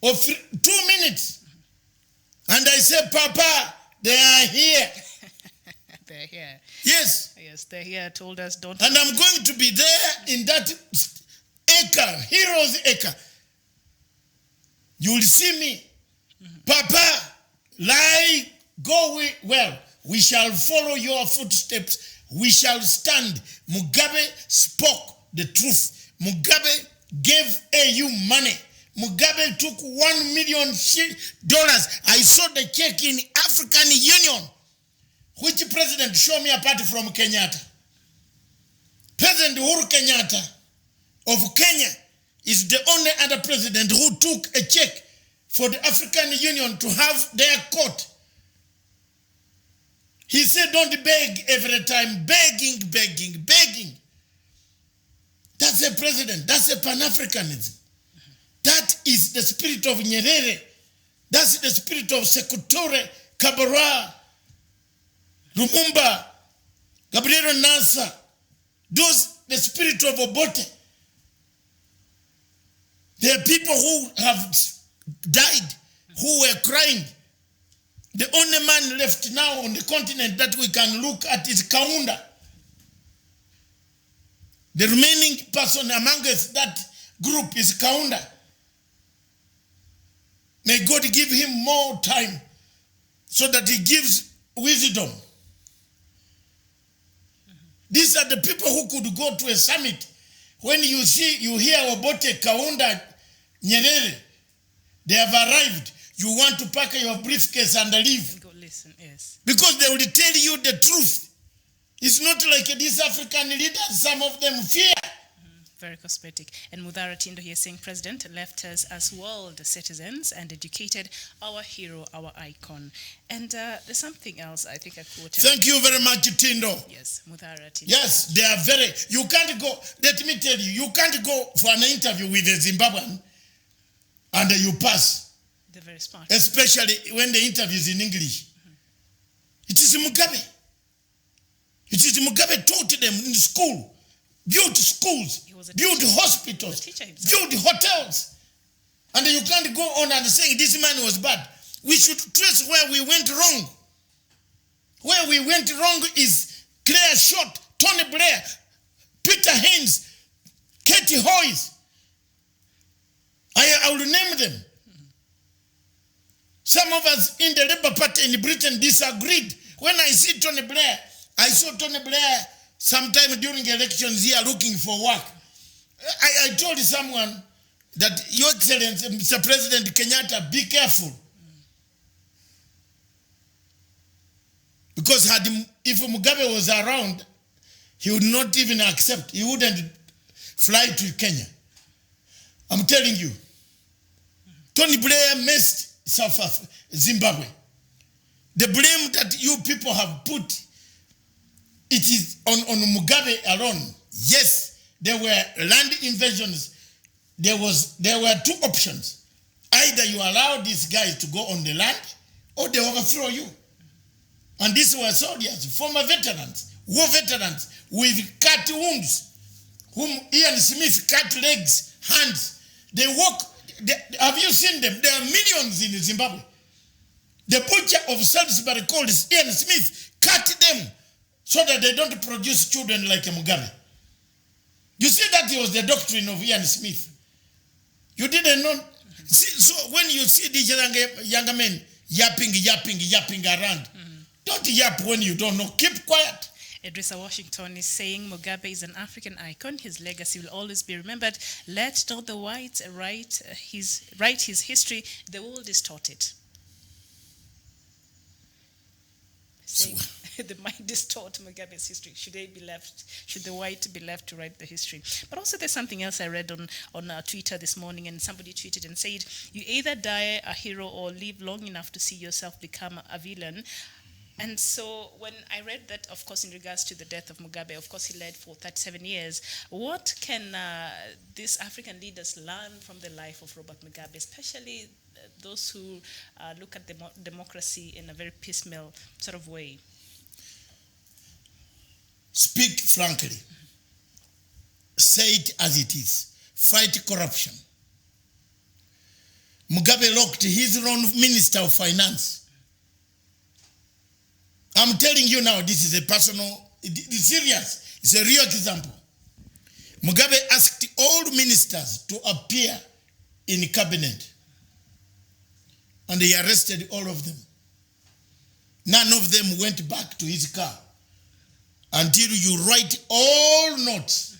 Or 2 minutes. And I say, Papa, they are here. They're here. Yes. Yes, they're here. Told us don't. And I'm going to be there in that acre, Heroes Acre. You will see me. Papa, lie, go well. We shall follow your footsteps. We shall stand. Mugabe spoke the truth. Mugabe gave AU money. Mugabe took $1 million. I saw the check in African Union. Which president? Show me apart from Kenyatta. President Uhuru Kenyatta of Kenya is the only other president who took a check for the African Union to have their court. He said, don't beg every time. Begging, begging, begging. That's a president. That's a Pan-Africanism. That is the spirit of Nyerere. That's the spirit of Sekutore, Kabara, Lumumba, Gabriel Nasa. Those, the spirit of Obote. There are people who have died, who were crying. The only man left now on the continent that we can look at is Kaunda. The remaining person amongst that group is Kaunda. May God give him more time so that he gives wisdom. These are the people who could go to a summit. When you hear Obote, Kaunda, Nyerere, They have arrived. You want to pack your briefcase and leave. And go listen, yes. Because they will tell you the truth. It's not like these African leaders, some of them fear. Very cosmetic. And Mudhara Tindo here saying, President left us as world citizens and educated, our hero, our icon. And there's something else I think I quoted. Thank you very much, Tindo. Yes, Mudhara Tindo. Yes, they are very, you can't go, let me tell you, you can't go for an interview with a Zimbabwean and you pass. They're very smart. Especially when the interview is in English. It is Mugabe. It is Mugabe taught them in school. Built schools, built hospitals, built hotels. And you can't go on and saying this man was bad. We should trace where we went wrong. Where we went wrong is Claire Short, Tony Blair, Peter Haynes, Katie Hoyes. I will name them. Some of us in the Labour Party in Britain disagreed. When I see Tony Blair, I saw Tony Blair sometime during elections here looking for work. I told someone that, Your Excellency, Mr. President Kenyatta, be careful. Because if Mugabe was around, he would not even accept. He wouldn't fly to Kenya. I'm telling you. Tony Blair messed Zimbabwe. The blame that you people have put, it is on Mugabe alone. Yes, there were land invasions. There were two options. Either you allow these guys to go on the land, or they overthrow you. And these were soldiers, former veterans, war veterans, with cut wounds, whom Ian Smith cut legs, hands. They walk. Have you seen them? There are millions in Zimbabwe. The butcher of Salisbury called Ian Smith cut them so that they don't produce children like Mugabe. You see, that was the doctrine of Ian Smith. You didn't know. See, so when you see these younger men yapping around, don't yap when you don't know. Keep quiet. Idrissa Washington is saying Mugabe is an African icon. His legacy will always be remembered. Let not the whites write his history. They will distort it. Saying they might distort Mugabe's history. Should the white be left to write the history? But also there's something else I read on Twitter this morning, and somebody tweeted and said, you either die a hero or live long enough to see yourself become a villain. And so when I read that, of course, in regards to the death of Mugabe, of course, he led for 37 years. What can these African leaders learn from the life of Robert Mugabe, especially those who look at democracy in a very piecemeal sort of way? Speak frankly. Say it as it is. Fight corruption. Mugabe locked his own Minister of Finance. I'm telling you now, this is a personal, it's serious. It's a real example. Mugabe asked all ministers to appear in cabinet. And he arrested all of them. None of them went back to his car until you write all notes.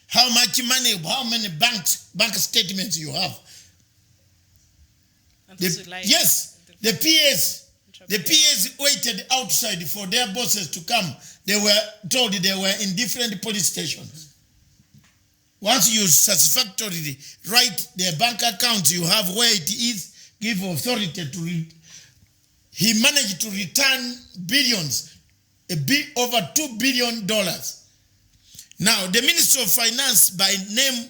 How much money, how many bank statements you have. Yes, the PAs waited outside for their bosses to come. They were told they were in different police stations. Once you satisfactorily write their bank accounts, you have where it is, give authority to read. He managed to return billions, over $2 billion. Now, the Minister of Finance by name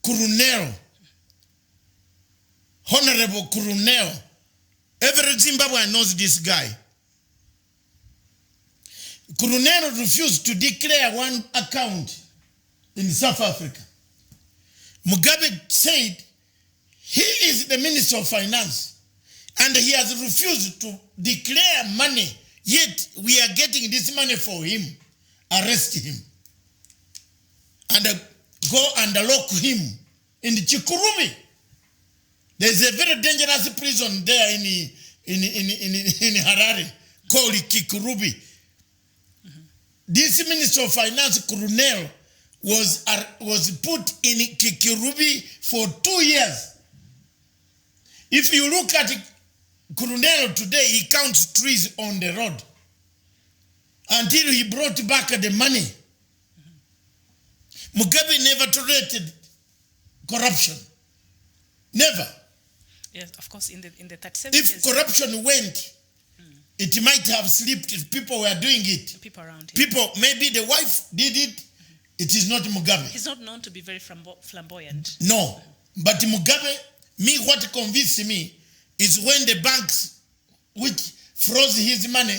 Kurunero, Honorable Kurunero, every Zimbabwean knows this guy. Kurunero refused to declare one account in South Africa. Mugabe said he is the Minister of Finance and he has refused to declare money, yet we are getting this money for him. Arrest him and go and lock him in Chikurubi. There's a very dangerous prison there in Harare called Kikurubi. This Minister of Finance, Kurunero, was put in Kikurubi for 2 years. If you look at Colonel today, he counts trees on the road until he brought back the money. Mugabe never tolerated corruption. Never. Yes, of course, in the 37 If years, corruption went, it might have slipped if people were doing it. people around him. People, maybe the wife did it. It is not Mugabe. He's not known to be very flamboyant. No. But Mugabe, what convinced me is when the banks, which froze his money,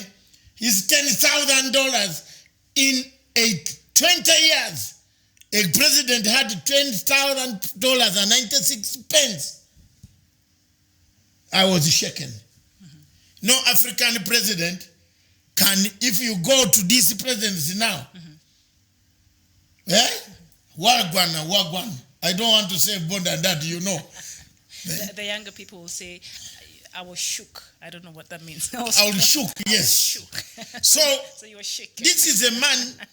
his $10,000 in 20 years. A president had $10,000 and 96 pence. I was shaken. No African president can, if you go to these presidents now, wagwan. I don't want to say more than that, you know. The younger people will say, I was shook. I don't know what that means. I was shook, yes. Shook. So you were shaken. this is a man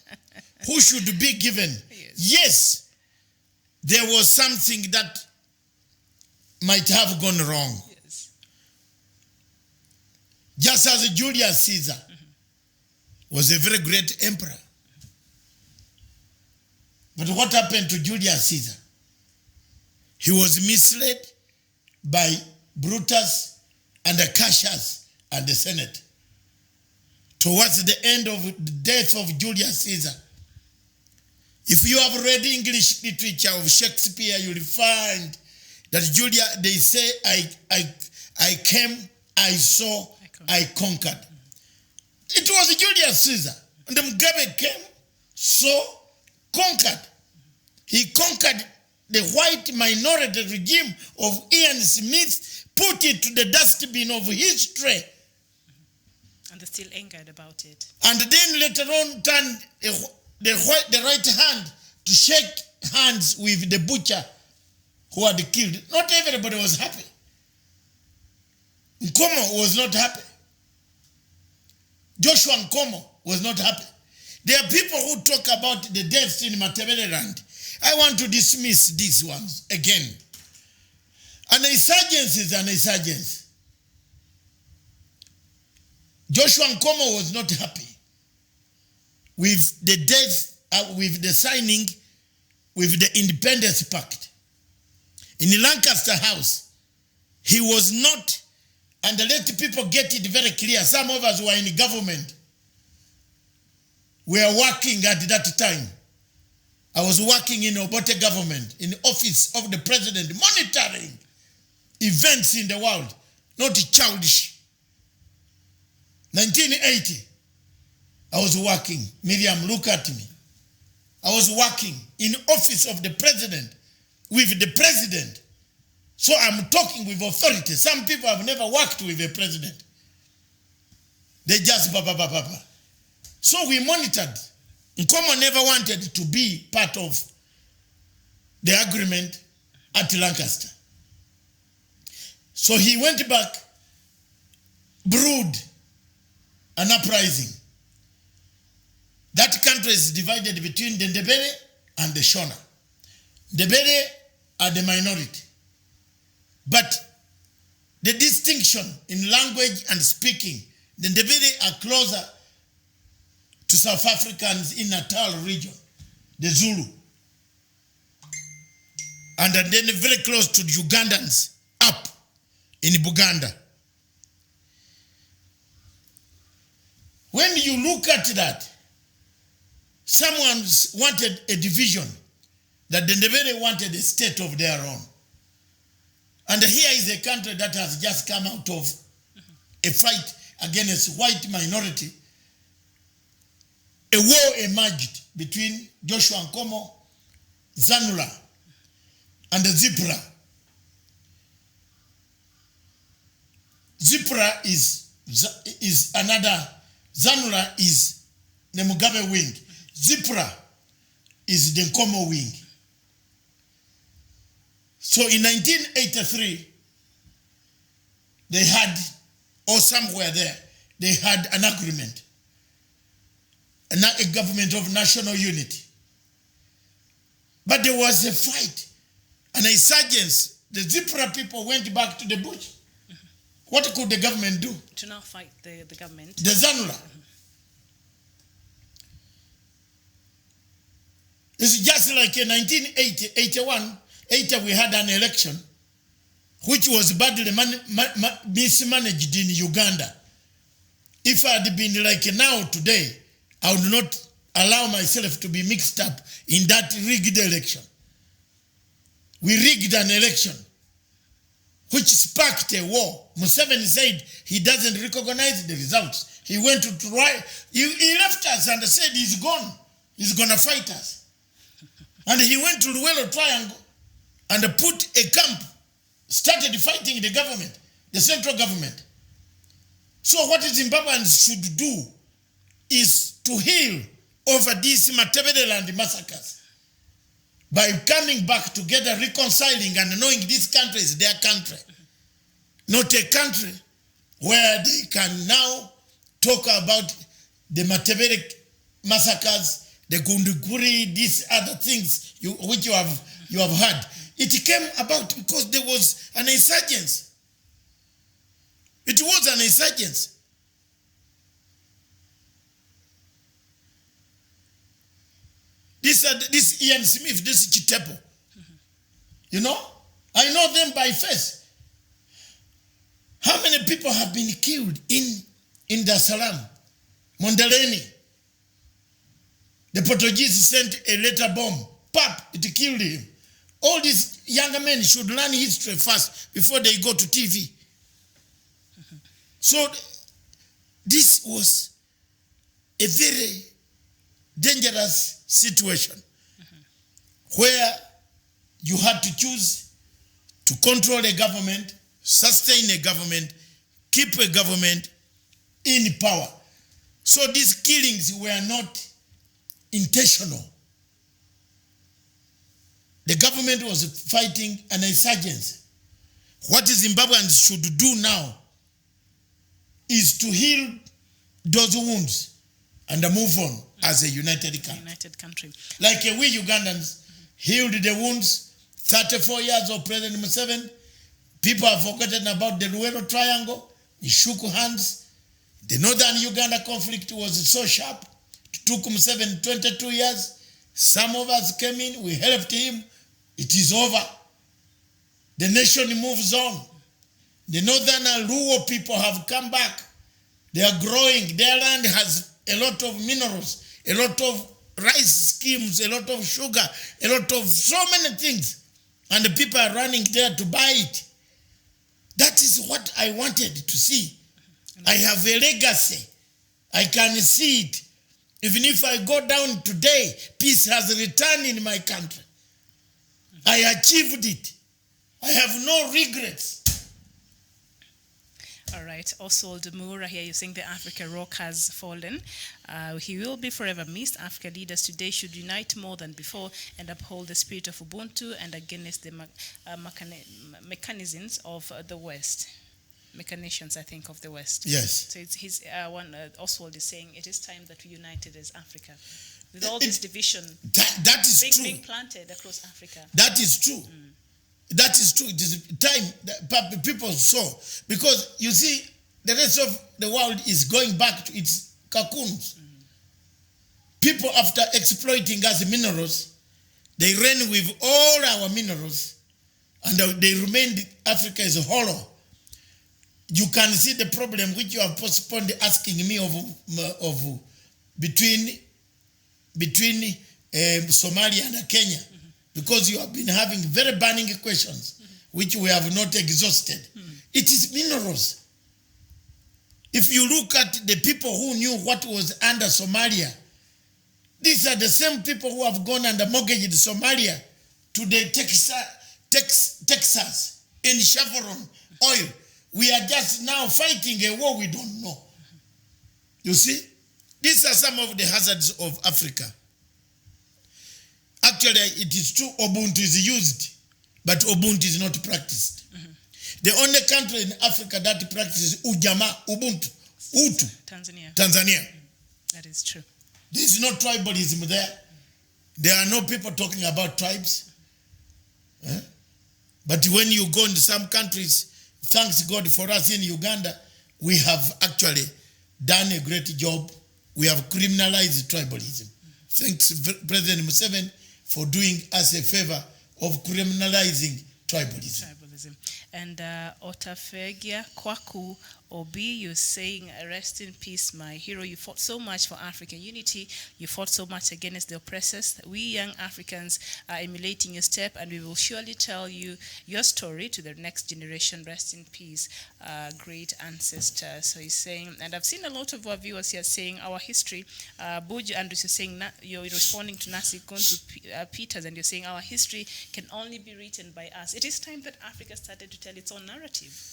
who should be given. Yes, there was something that might have gone wrong. Yes. Just as Julius Caesar was a very great emperor. But what happened to Julius Caesar? He was misled by Brutus and the Cassius and the Senate. Towards the end of the death of Julius Caesar, if you have read English literature of Shakespeare, you will find that they say, I came, I saw, I conquered. It was Julius Caesar. And Mugabe came, saw, conquered. He conquered the white minority regime of Ian Smith, put it to the dustbin of history. And they're still angered about it. And then later on turned the right hand to shake hands with the butcher who had killed. Not everybody was happy. Nkomo was not happy. Joshua Nkomo was not happy. There are people who talk about the deaths in Matabeleland. I want to dismiss these ones again. An insurgency is an insurgency. Joshua Nkomo was not happy with the death, with the signing, with the Independence Pact. In Lancaster House, he was not, and let people get it very clear, some of us were in government. We are working at that time. I was working in Obote government, in the office of the president, monitoring events in the world, not childish. 1980, I was working. Miriam, look at me. I was working in office of the president, with the president. So I'm talking with authority. Some people have never worked with a president. They just ba. So we monitored. Nkomo never wanted to be part of the agreement at Lancaster. So he went back, brewed an uprising. That country is divided between the Ndebele and the Shona. Ndebele are the minority. But the distinction in language and speaking, the Ndebele are closer to South Africans in Natal region, the Zulu. And then very close to the Ugandans up in Buganda. When you look at that, someone wanted a division, that the Ndebele wanted a state of their own. And here is a country that has just come out of a fight against white minority. A war emerged between Joshua Nkomo, Zanura, and the Zipra. Zipra is another, Zanura is the Mugabe wing. Zipra is the Nkomo wing. So in 1983, they had, or somewhere there, they had an agreement, a government of national unity. But there was a fight, an insurgence the Zipra people went back to the bush. What could the government do? To now fight the government. The Zanula. It's just like in 1980, 81, 80, we had an election which was badly mismanaged in Uganda. If I had been like now today, I would not allow myself to be mixed up in that rigged election. We rigged an election which sparked a war. Museveni said he doesn't recognize the results. He went to try, he left us and said he's gone. He's going to fight us. And he went to Luwelo Triangle and put a camp, started fighting the government, the central government. So what Zimbabweans should do is to heal over these Matabeleland massacres by coming back together, reconciling and knowing this country is their country. Not a country where they can now talk about the Matabele massacres, the Gunduguri, these other things which you have heard. It came about because there was an insurgency. It was an insurgency. This Ian Smith, this Chitepo. You know? I know them by face. How many people have been killed in Dar es Salaam? Mondlane. The Portuguese sent a letter bomb. Pap, it killed him. All these younger men should learn history first before they go to TV. So this was a very dangerous situation where you had to choose to control a government, sustain a government, keep a government in power. So these killings were not intentional. The government was fighting an insurgency. What Zimbabweans should do now is to heal those wounds and move on as a united country. Like we Ugandans healed the wounds, 34 years of President Museveni. People have forgotten about the Luwelo Triangle. We shook hands. The northern Uganda conflict was so sharp. It took Museveni 22 years. Some of us came in, we helped him. It is over. The nation moves on. The northern Luo people have come back. They are growing. Their land has a lot of minerals, a lot of rice schemes, a lot of sugar, a lot of so many things. And the people are running there to buy it. That is what I wanted to see. I have a legacy. I can see it. Even if I go down today, peace has returned in my country. I achieved it. I have no regrets. All right. Oswald Moore, here you're saying the Africa rock has fallen. He will be forever missed. Africa leaders today should unite more than before and uphold the spirit of Ubuntu and against the mechanisms of the West. Machinations, I think, of the West. Yes. So it's Oswald is saying it is time that we united as Africa. With all this division that is being planted across Africa. That is true. That is true. It is time that people saw. Because, you see, the rest of the world is going back to its cocoons. People, after exploiting us minerals, they ran with all our minerals, and they remained, Africa is hollow. You can see the problem which you have postponed asking me of between Somalia and Kenya, because you have been having very burning questions which we have not exhausted. It is minerals. If you look at the people who knew what was under Somalia, these are the same people who have gone and mortgaged Somalia to the Texas in Chevron oil. We are just now fighting a war we don't know. You see? These are some of the hazards of Africa. Actually, it is true Ubuntu is used, but Ubuntu is not practiced. The only country in Africa that practices Ubuntu, Tanzania. That is true. There is no tribalism there. There are no people talking about tribes. But when you go into some countries, thanks God for us in Uganda, we have actually done a great job. We have criminalized tribalism. Thanks President Museveni for doing us a favor of criminalizing tribalism. And Otafegia Kwaku Obi, you're saying, rest in peace, my hero. You fought so much for African unity. You fought so much against the oppressors. We young Africans are emulating your step, and we will surely tell you your story to the next generation. Rest in peace, great ancestor. So he's saying, and I've seen a lot of our viewers here saying our history. Buju Andrews is saying, you're responding to Nasi Konzu Peters, and you're saying our history can only be written by us. It is time that Africa started to tell its own narrative.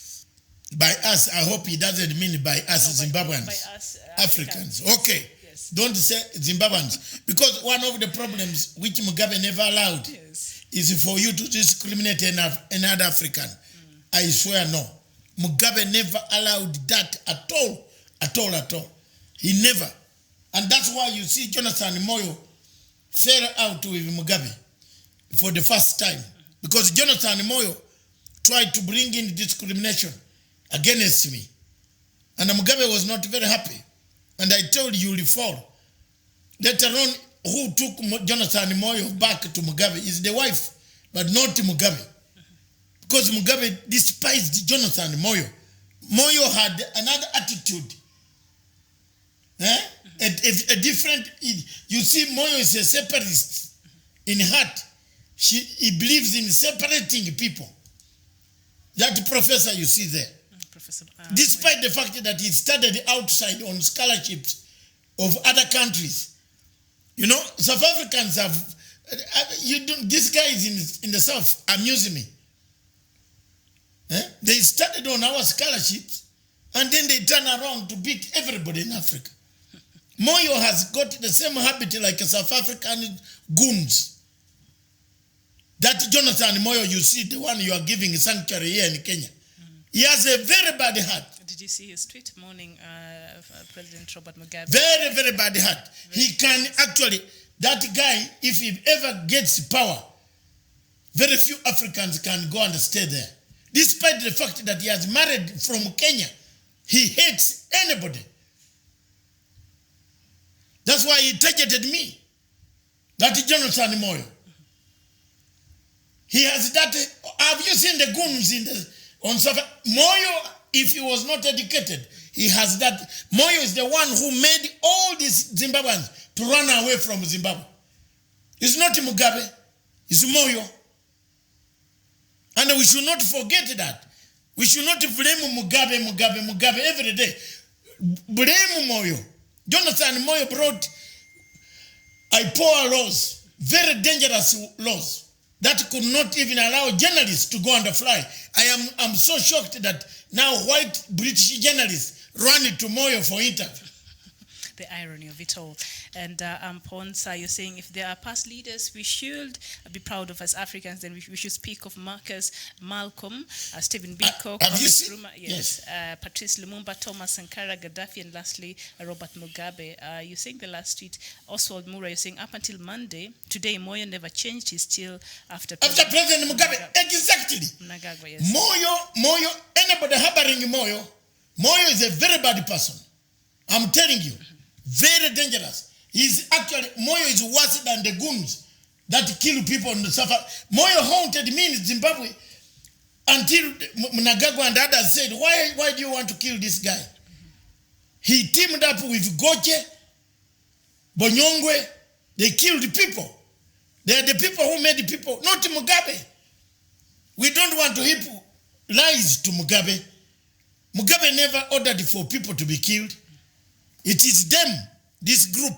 By us, I hope he doesn't mean by us, no, Zimbabweans. By us, Africans. Okay. Yes. Don't say Zimbabweans. Because one of the problems which Mugabe never allowed is for you to discriminate another African. I swear no. Mugabe never allowed that at all. At all, at all. He never. And that's why you see Jonathan Moyo fell out with Mugabe for the first time. Because Jonathan Moyo tried to bring in discrimination against me. And Mugabe was not very happy. And I told you will fall. Later on, who took Jonathan Moyo back to Mugabe is the wife, but not Mugabe. Because Mugabe despised Jonathan Moyo. Moyo had another attitude. A different, you see, Moyo is a separatist in heart. He believes in separating people. That professor you see there. Despite the fact that he studied outside on scholarships of other countries. You know, South Africans have, this guy is in the South amusing me. They studied on our scholarships and then they turn around to beat everybody in Africa. Moyo has got the same habit like a South African goons. That Jonathan Moyo, you see, the one you are giving sanctuary here in Kenya. He has a very bad heart. Did you see his tweet morning, President Robert Mugabe? Very, very bad heart. He can actually, that guy, if he ever gets power, very few Africans can go and stay there. Despite the fact that he has married from Kenya, he hates anybody. That's why he targeted me. That is Jonathan Moyo. He has that. Have you seen the goons on South? Moyo, if he was not educated, he has that. Moyo is the one who made all these Zimbabweans to run away from Zimbabwe. It's not Mugabe, it's Moyo. And we should not forget that. We should not blame Mugabe every day. Blame Moyo. Jonathan Moyo brought IPOA laws, very dangerous laws, that could not even allow journalists to go and fly. I'm so shocked that now white British journalists run to Moyo for interview. The irony of it all. And Ponsa, you're saying if there are past leaders we should be proud of as Africans, then we should speak of Marcus Malcolm, Stephen Biko, Patrice Lumumba, Thomas Sankara, Gaddafi, and lastly Robert Mugabe. You're saying the last tweet, Oswald Mura, you're saying up until Monday, today Moyo never changed. He's still after President Mugabe. Exactly. Mnangagwa, yes. Moyo, anybody harboring Moyo is a very bad person. I'm telling you. Very dangerous. Moyo is worse than the goons that kill people in the South. Moyo haunted me in Zimbabwe until Mnangagwa and others said, why do you want to kill this guy? He teamed up with Goche, Bonyongwe. They killed people. They are the people who made the people, not Mugabe. We don't want to heap lies to Mugabe. Mugabe never ordered for people to be killed. It is them, this group.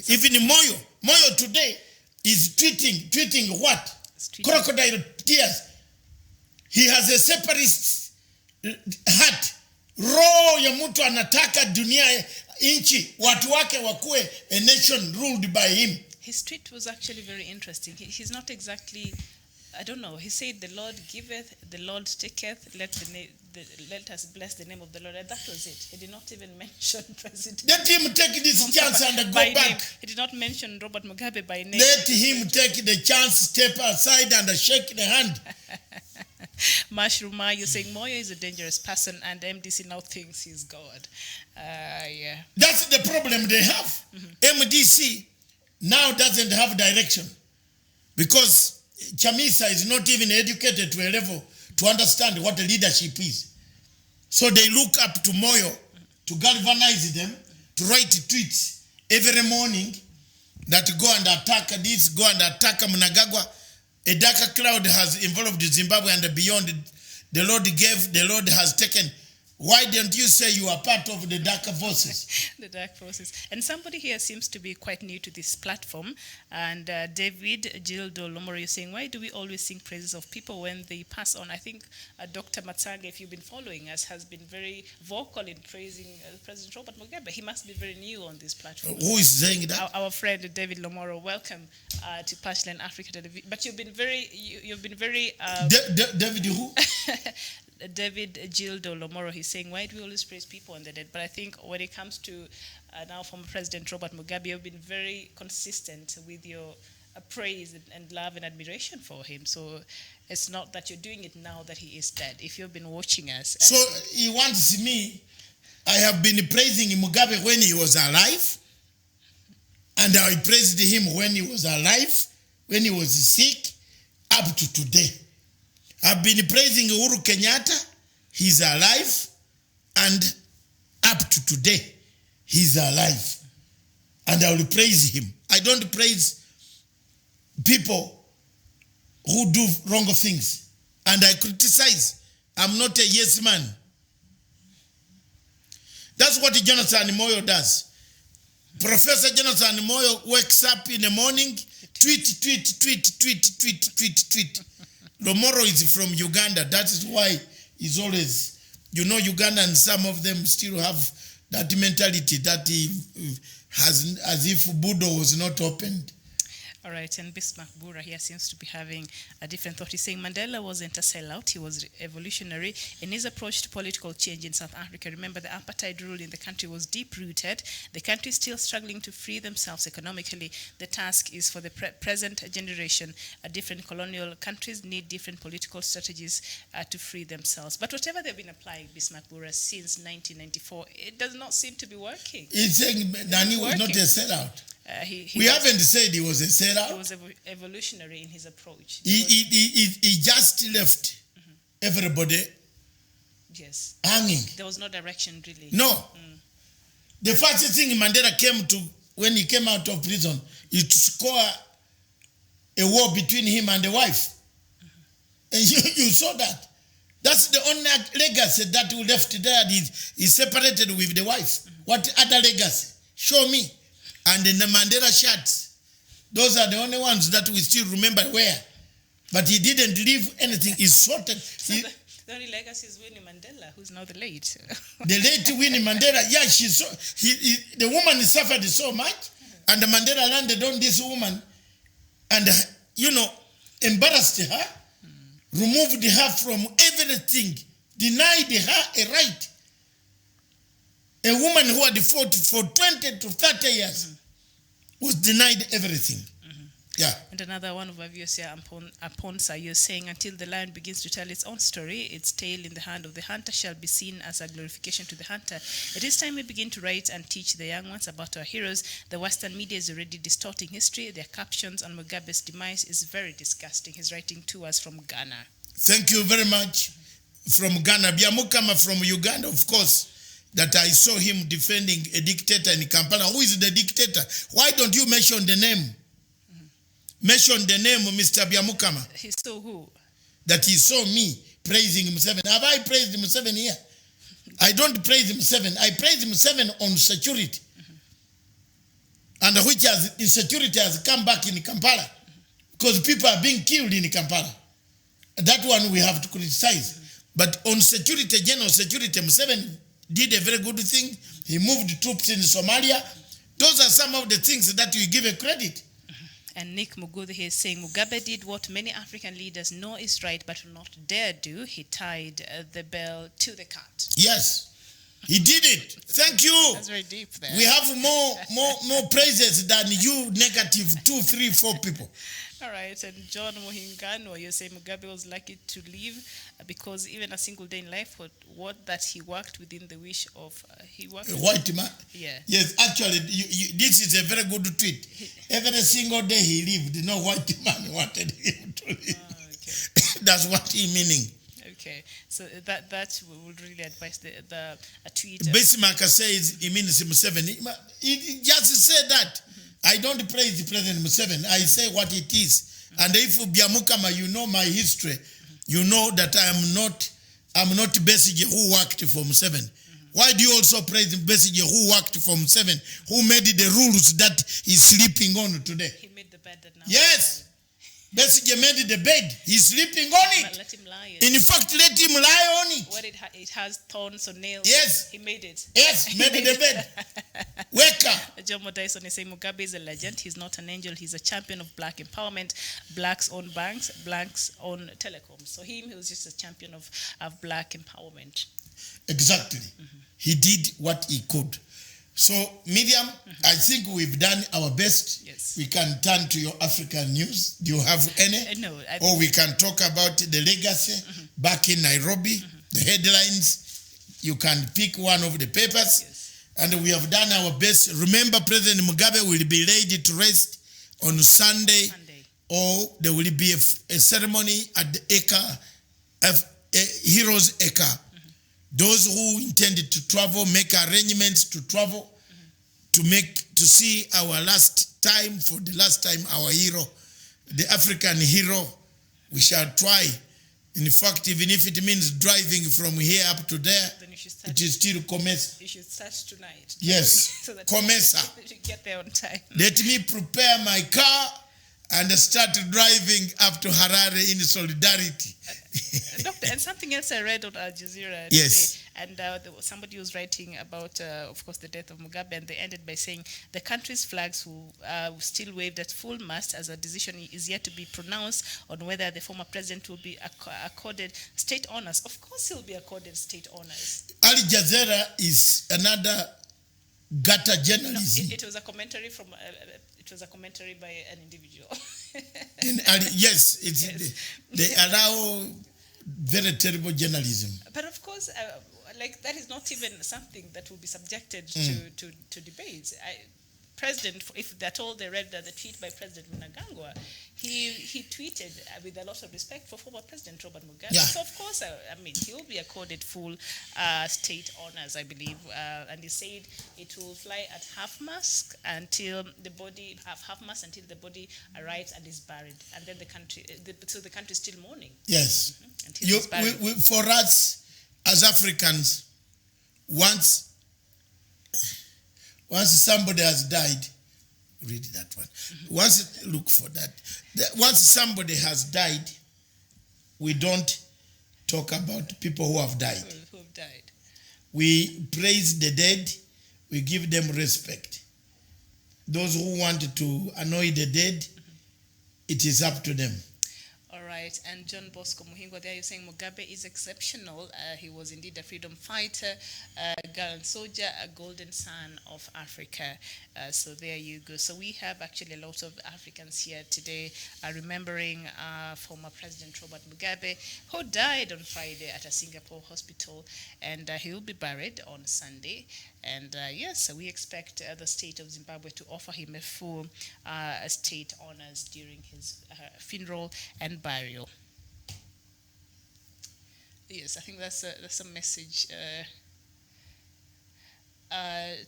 Even Moyo today is tweeting what? Crocodile tears. He has a separatist heart. Roho ya mtu anataka dunia inchi, watu wake wakue a nation ruled by him. His tweet was actually very interesting. He's not exactly I don't know. He said, "The Lord giveth, the Lord taketh. Let us bless the name of the Lord." And that was it. He did not even mention President. Let him take this chance and go by back. name. He did not mention Robert Mugabe by name. Let him take the chance, step aside and shake the hand. Mashruma, you're saying Moyo is a dangerous person and MDC now thinks he's God. Yeah. That's the problem they have. MDC now doesn't have direction because Chamisa is not even educated to a level to understand what leadership is. So they look up to Moyo to galvanize them, to write tweets every morning that go and attack this, go and attack Mnangagwa. A darker cloud has involved Zimbabwe and beyond. The Lord gave, the Lord has taken. Why don't you say you are part of the darker forces? The dark forces. And somebody here seems to be quite new to this platform. And David Gildo Lomoro is saying, why do we always sing praises of people when they pass on? I think Dr. Matsanga, if you've been following us, has been very vocal in praising President Robert Mugabe. He must be very new on this platform. Who is saying that? Our friend David Lomoro. Welcome to Punchline Africa Television. But you've been very, David who? David Gildo Lomoro, he's saying, why do we always praise people on the dead? But I think when it comes to now former President Robert Mugabe, you've been very consistent with your praise and love and admiration for him. So it's not that you're doing it now that he is dead. If you've been watching us. So he wants me. I have been praising Mugabe when he was alive. And I praised him when he was alive, when he was sick, up to today. I've been praising Uhuru Kenyatta. He's alive. And up to today, he's alive. And I will praise him. I don't praise people who do wrong things. And I criticize. I'm not a yes man. That's what Jonathan Moyo does. Professor Jonathan Moyo wakes up in the morning, tweet. Lomoro is from Uganda. That is why he's always, Ugandans, some of them still have that mentality that he has, as if Budo was not opened. All right, and Bismarck Bura here seems to be having a different thought. He's saying Mandela wasn't a sellout, he was evolutionary in his approach to political change in South Africa. Remember, the apartheid rule in the country was deep-rooted. The country is still struggling to free themselves economically. The task is for the present generation. Different colonial countries need different political strategies to free themselves. But whatever they've been applying, Bismarck Bura, since 1994, it does not seem to be working. He's saying Nani was not a sellout. We haven't said he was a sellout. He was evolutionary in his approach. He just left everybody hanging. There was no direction, really. No. The first thing Mandela came to, when he came out of prison, is to score a war between him and the wife. And you saw that. That's the only legacy that we left there. He separated with the wife. What other legacy? Show me. And in the Mandela shirts, those are the only ones that we still remember where. But he didn't leave anything. He sorted. The only legacy is Winnie Mandela, who's now the late. The late Winnie Mandela, yeah, the woman suffered so much, and the Mandela landed on this woman and, embarrassed her, removed her from everything, denied her a right. A woman who had fought for 20 to 30 years was denied everything. Yeah. And another one of our viewers here, Aponsa, you're saying, until the lion begins to tell its own story, its tail in the hand of the hunter shall be seen as a glorification to the hunter. It is time we begin to write and teach the young ones about our heroes. The Western media is already distorting history. Their captions on Mugabe's demise is very disgusting. He's writing to us from Ghana. Thank you very much. From Ghana. Biamukama from Uganda, of course. That I saw him defending a dictator in Kampala. Who is the dictator? Why don't you mention the name? Mention the name, Mr. Biamukama. He saw who? That he saw me praising Museveni. Have I praised Museveni here? I don't praise Museveni. I praise Museveni on security. And which insecurity has come back in Kampala. Because people are being killed in Kampala. That one we have to criticize. But on security, general security, Museveni did a very good thing. He moved troops in Somalia. Those are some of the things that we give a credit. And Nick Muguthi here is saying Mugabe did what many African leaders know is right but will not dare do. He tied the bell to the cart. Yes, he did it. Thank you. That's very deep there. We have more praises than you negative 2, 3, 4 people. All right, and John Mohingano, you say Mugabe was lucky to live because even a single day in life, what that he worked within the wish of he worked. A white man. Yeah. Yes, actually, this is a very good tweet. Every single day he lived, no white man wanted him to live. Oh, okay. That's what he meaning. Okay, so that would really advise the a tweet. Bismarck says he means Museveni. He just said that. I don't praise President Museveni. I say what it is. And if Biamukama, you know my history, you know that I'm not Besigye who worked for Museveni. Why do you also praise Besigye who worked for Museveni, who made the rules that he's sleeping on today? He made the bed that now. Yes. Besigye made the bed. He's sleeping on it. But let him lie. In fact, let him lie on it. What it has thorns or nails. Yes. He made it. Yes, made the bed. Wake up. Jomo Dyson is saying Mugabe is a legend. He's not an angel. He's a champion of black empowerment. Blacks own banks. Blacks own telecoms. So he was just a champion of black empowerment. Exactly. He did what he could. So, Miriam, I think we've done our best. Yes. We can turn to your African news. Do you have any? No. Or we can talk about the legacy back in Nairobi, the headlines. You can pick one of the papers. Yes. And we have done our best. Remember, President Mugabe will be laid to rest on Sunday. Or there will be a ceremony at the Heroes Eka. Those who intended to travel, make arrangements to travel, to see our last time, for the last time, our hero, the African hero. We shall try. In fact, even if it means driving from here up to there, Then you should start, it is still Comesa. you should start tonight. Yes, So that Comesa. you should get there on time. Let me prepare my car and start driving up to Harare in solidarity. Doctor, and something else I read on Al Jazeera Yes. today, and there was somebody was writing about, of course, the death of Mugabe, and they ended by saying the country's flags will still waved at full mast as a decision is yet to be pronounced on whether the former president will be accorded state honors. Of course, he'll be accorded state honors. Al Jazeera is another gutter journalism. It was a commentary from. It was a commentary by an individual. Yes, they allow very terrible journalism. But of course, like that is not even something that will be subjected to debates. President, if they're told they read the tweet by President Mnangagwa, he tweeted with a lot of respect for former President Robert Mugabe. Yeah. So of course, I mean, he will be accorded full state honors, I believe. And he said it will fly at half-mast until the body arrives and is buried, and then the country is still mourning. Yes. Until it's buried. For us as Africans, once somebody has died, read that one. Look for that. Once somebody has died, we don't talk about people who have died. Who have died. We praise the dead. We give them respect. Those who want to annoy the dead, it is up to them. All right, and John Bosco Muhingwa, there you're saying Mugabe is exceptional. He was indeed a freedom fighter, a gallant soldier, a golden son of Africa. So there you go. So we have actually a lot of Africans here today remembering former President Robert Mugabe, who died on Friday at a Singapore hospital, and he will be buried on Sunday. And yes, we expect the state of Zimbabwe to offer him a full state honors during his funeral and burial. Yes, I think that's a message.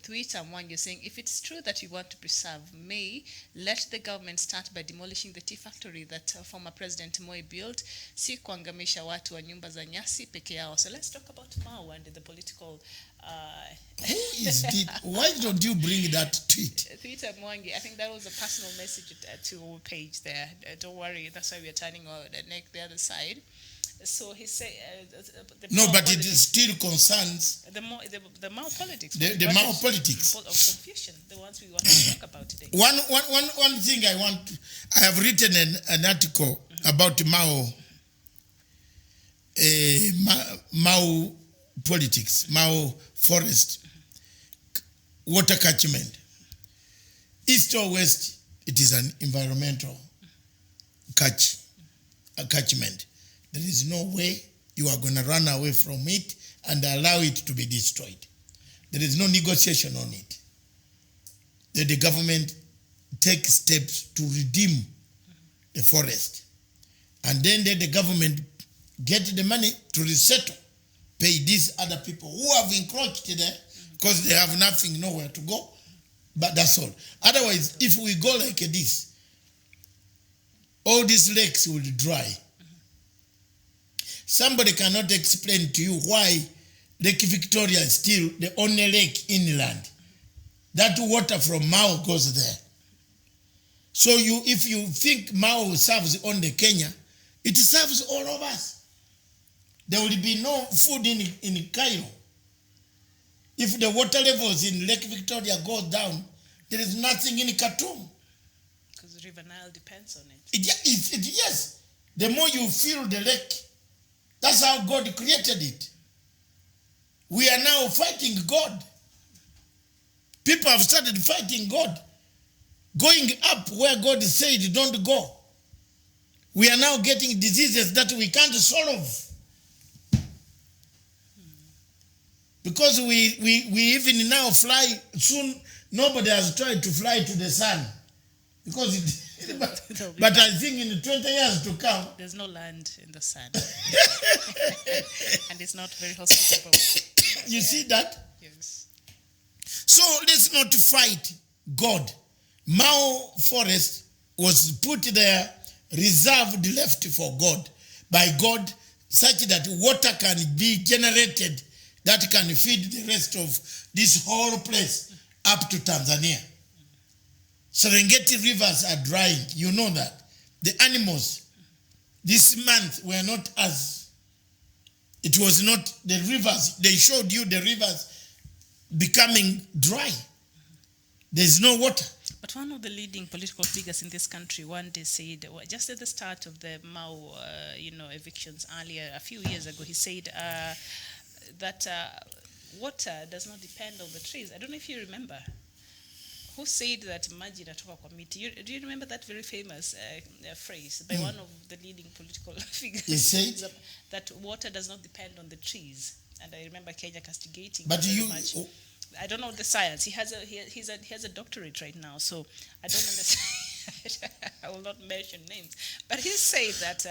Twitter one, you're saying, if it's true that you want to preserve May, let the government start by demolishing the tea factory that former President Moi built, si kuangamisha watu wa nyumba za nyasi peke yao. So let's talk about Mao and the political Who is it? Why don't you bring that tweet? Twitter Mwangi, I think that was a personal message to our page there. Don't worry, that's why we are turning our neck the other side. So he said, No, but it still concerns the Mao politics. the Mao politics of confusion, the ones we want to talk about today. One thing I have written an article about Mao politics, Mao forest, water catchment. East or west, it is an environmental catchment. There is no way you are going to run away from it and allow it to be destroyed. There is no negotiation on it. That the government take steps to redeem the forest. And then the government get the money to resettle, pay these other people who have encroached there because they have nothing, nowhere to go. But that's all. Otherwise, if we go like this, all these lakes will dry. Somebody cannot explain to you why Lake Victoria is still the only lake inland. That water from Mao goes there. So if you think Mao serves only Kenya, it serves all of us. There will be no food in Cairo. If the water levels in Lake Victoria go down, there is nothing in Khartoum. Because the River Nile depends on it. Yes. The more you fill the lake, that's how God created it. We are now fighting God. People have started fighting God. Going up where God said don't go. We are now getting diseases that we can't solve. Because we even now fly, soon nobody has tried to fly to the sun. Because but I think in 20 years to come, there's no land in the sun. And it's not very hospitable. You see that? Yes. So let's not fight God. Mao Forest was put there, reserved, left for God, by God, such that water can be generated that can feed the rest of this whole place up to Tanzania. Serengeti rivers are drying, you know that. The animals this month were not as, it was not the rivers, they showed you the rivers becoming dry. There's no water. But one of the leading political figures in this country one day said, just at the start of the Mao, evictions earlier, a few years ago, he said that water does not depend on the trees. I don't know if you remember. Who said that maji inatoka kwa miti? Do you remember that very famous phrase by one of the leading political figures? He said that water does not depend on the trees. And I remember Kenya castigating. But very much. I don't know the science. He has a doctorate right now, so I don't understand. I will not mention names. But he said that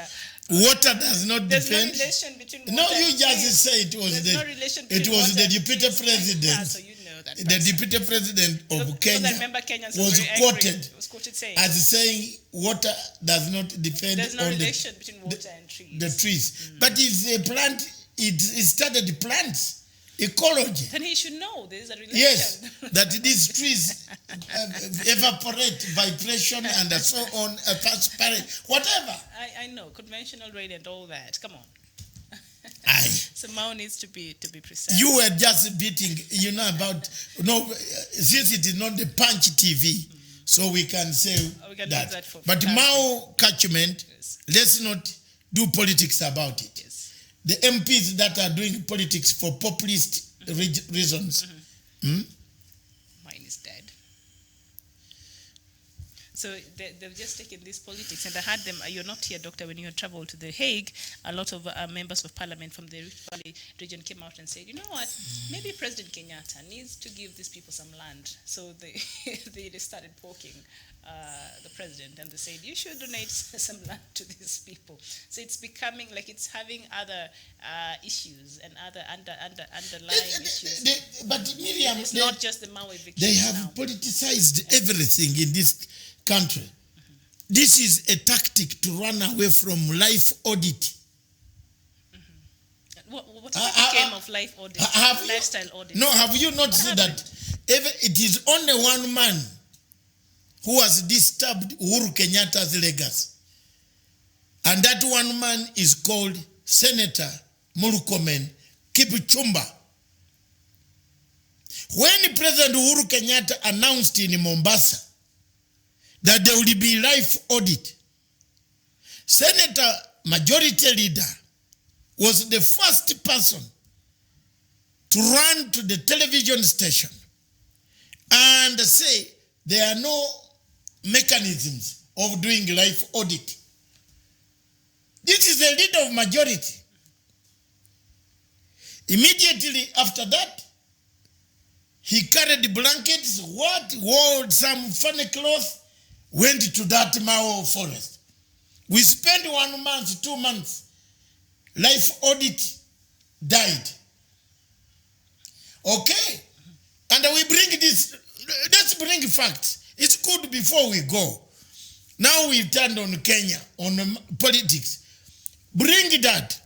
water does not there's depend. no relation between water No, you and just trees. say it was There's no relation it between was water the and deputy trees. president. So you know that. The deputy president of Because Kenya I remember Kenyans was were very quoted angry. Was quoted saying as saying water does not depend there's no on relation between water and trees. the trees. But it's a plant, it started plants. Ecology. Then he should know there is a relation. Yes, that these trees evaporate, vibration, and so on, transpirate, whatever. I know, conventional rain and all that. Come on. Aye. So Mao needs to be precise. You were just beating, about, since it is not the Punch TV, so we can say We can that. use that for But Mao catchment, Yes. let's not do politics about it. Yes. The MPs that are doing politics for populist reasons. Mine is dead. So they've just taken this politics, and I had them. You're not here, Doctor. When you traveled to The Hague, a lot of members of parliament from the Rift Valley region came out and said, you know what, maybe President Kenyatta needs to give these people some land. So they started poking the president, and they said, you should donate some land to these people. So it's becoming like it's having other issues and other underlying issues. But Miriam, It's not just the Mao eviction. they have now. politicized everything in this country. This is a tactic to run away from life audit. What became of life audit? Lifestyle audit? No, have you noticed that it is only one man who has disturbed Uhuru Kenyatta's legacy? And that one man is called Senator Murkomen Kipchumba. When President Uhuru Kenyatta announced in Mombasa that there will be life audit, Senator Majority Leader was the first person to run to the television station and say there are no mechanisms of doing life audit. This is the leader of majority. Immediately after that, he carried blankets, wore some funny clothes, went to that Mao forest. We spent 1 month, 2 months. Life audit died. Okay. And we bring this, let's bring facts. It's good before we go. Now we turned on Kenya, on politics. Bring that.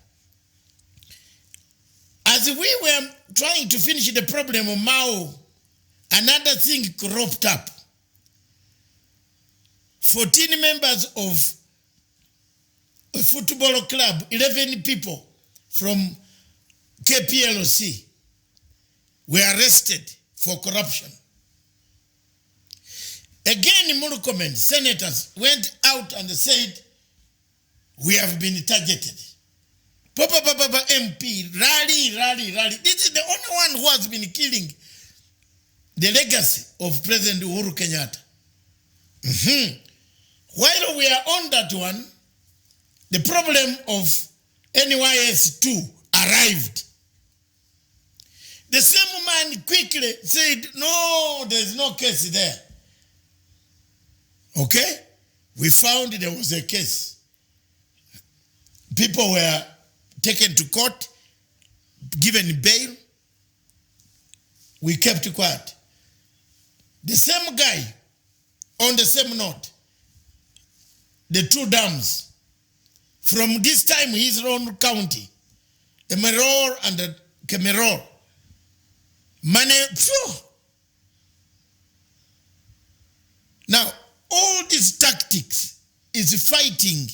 As we were trying to finish the problem of Mao, another thing cropped up. 14 members of a football club, 11 people from KPLC were arrested for corruption. Again, Murkomen, senators went out and said, we have been targeted. Papa MP, rally. This is the only one who has been killing the legacy of President Uhuru Kenyatta. While we are on that one, the problem of NYS 2 arrived. The same man quickly said, no, there's no case there. Okay? We found there was a case. People were taken to court, given bail. We kept quiet. The same guy, on the same note, the 2 dams, from this time his own county, Emeror and Kemeror, money, phew. Now, all these tactics is fighting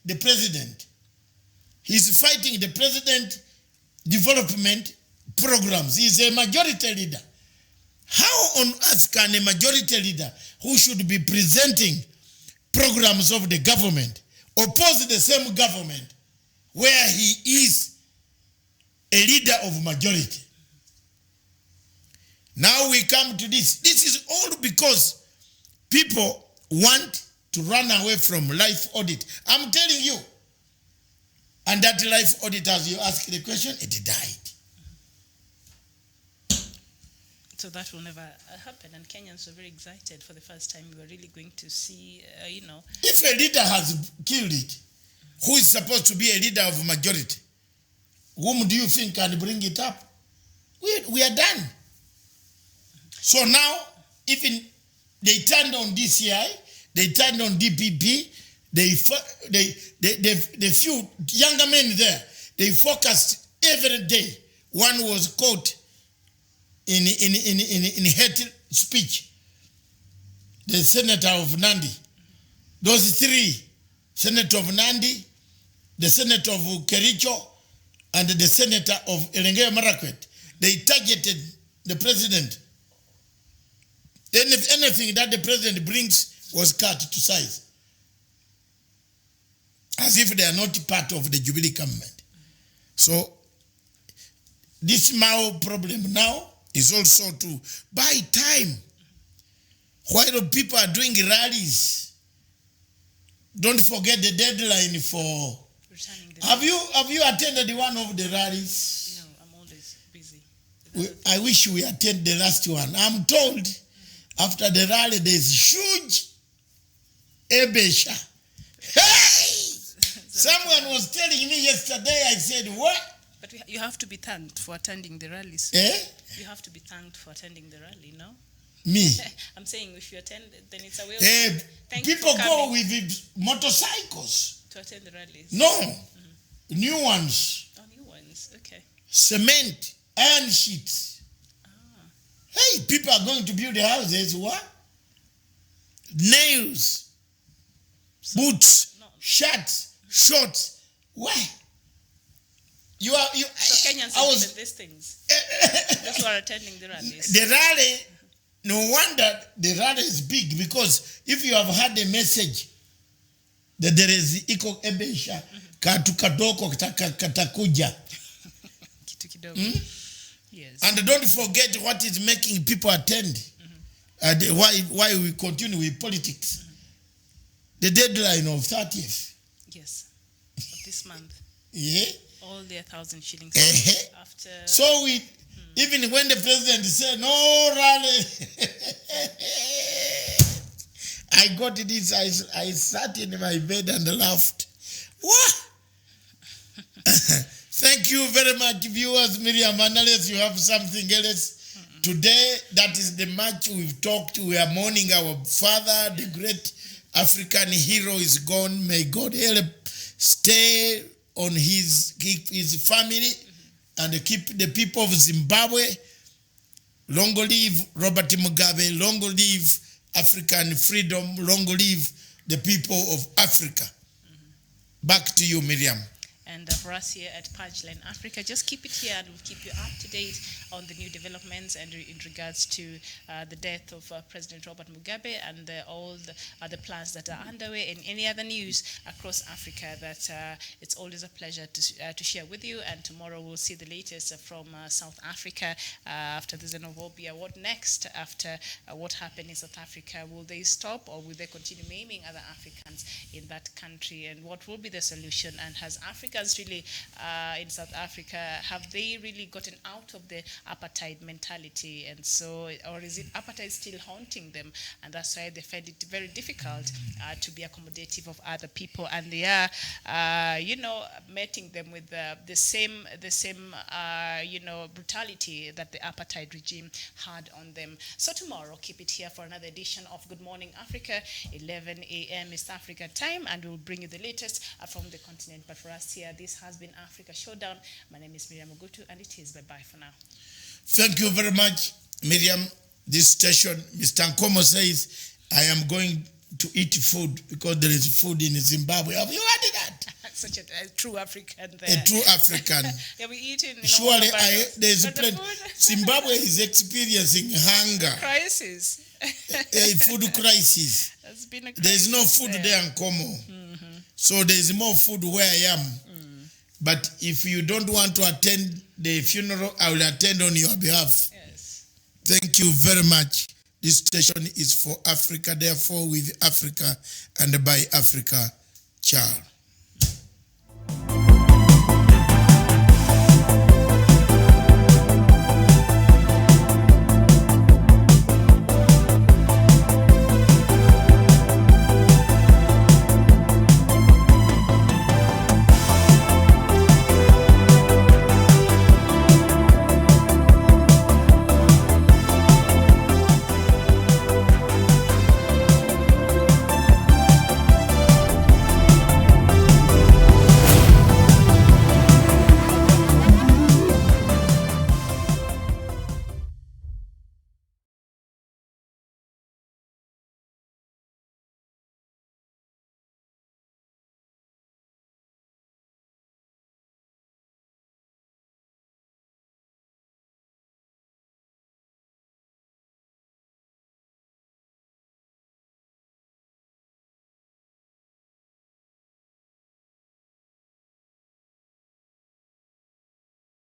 the president. He's fighting the president development programs. He's a majority leader. How on earth can a majority leader who should be presenting programs of the government oppose the same government where he is a leader of majority? Now we come to this. This is all because people want to run away from life audit. I'm telling you. And that life audit, as you ask the question, it died. So that will never happen. And Kenyans were very excited for the first time. We were really going to see, If a leader has killed it, who is supposed to be a leader of majority? Whom do you think can bring it up? We are done. So now, even they turned on DCI, they turned on DPP, the few younger men there, they focused every day. One was caught in hate speech. The senator of Nandi. Those 3, senator of Nandi, the senator of Kericho, and the senator of Elengeo Marakwet, they targeted the president. Anything that the president brings was cut to size, as if they are not part of the Jubilee government. So this Mao problem now is also to buy time. While people are doing rallies, don't forget the deadline for. Have you attended one of the rallies? No, I'm always busy. I wish we attend the last one. I'm told after the rally there's huge ebesha. Hey! Someone was telling me yesterday, I said, what? But you have to be thanked for attending the rallies. You have to be thanked for attending the rally, no? Me? I'm saying if you attend, then it's a way of people go with motorcycles to attend the rallies. No. new ones. Oh, new ones. Okay. Cement, iron sheets. Hey, people are going to build houses. What? Nails, boots, shirts, shorts. Why? You are you. So Kenyans are given these things. Those who are attending the rallies. The rally. No wonder the rally is big, because if you have had a message that there is iko ebesha katu kadoko katakuja. Kitu kidogo. Yes. And don't forget what is making people attend. And why we continue with politics. The deadline of 30th. Yes. Of this month. Yeah. All their 1,000 shillings. After. So we, even when the president said no rally, I got this. I sat in my bed and laughed. What? Thank you very much, viewers. Miriam, unless you have something else. Today, that is the match we've talked. We are mourning our father, the great African hero is gone. May God help stay on keep his family and keep the people of Zimbabwe. Long live Robert Mugabe. Long live African freedom. Long live the people of Africa. Back to you, Miriam. And for us here at Punchline Africa, just keep it here and we'll keep you up to date on the new developments and in regards to the death of President Robert Mugabe and all the other plans that are underway and any other news across Africa that it's always a pleasure to share with you. And tomorrow we'll see the latest from South Africa after the xenophobia. What next after what happened in South Africa? Will they stop or will they continue maiming other Africans in that country? And what will be the solution? And has Africa really in South Africa, have they really gotten out of the apartheid mentality? And so, or is it apartheid still haunting them? And that's why they find it very difficult to be accommodative of other people. And they are, meeting them with the same brutality that the apartheid regime had on them. So tomorrow, keep it here for another edition of Good Morning Africa, 11 a.m. East Africa time, and we'll bring you the latest from the continent. But for us here, this has been Africa Showdown. My name is Miriam Ogutu, and it is bye-bye for now. Thank you very much, Miriam. This station, Mr. Nkomo says, I am going to eat food because there is food in Zimbabwe. Have you heard that? Such a true African there. A true African. Yeah, we eat in surely there's a place. Zimbabwe is experiencing hunger. Crisis. A food crisis. There's been a crisis. There is no food there, Nkomo. So there is more food where I am. But if you don't want to attend the funeral, I will attend on your behalf. Yes. Thank you very much. This station is for Africa, therefore with Africa and by Africa. Ciao.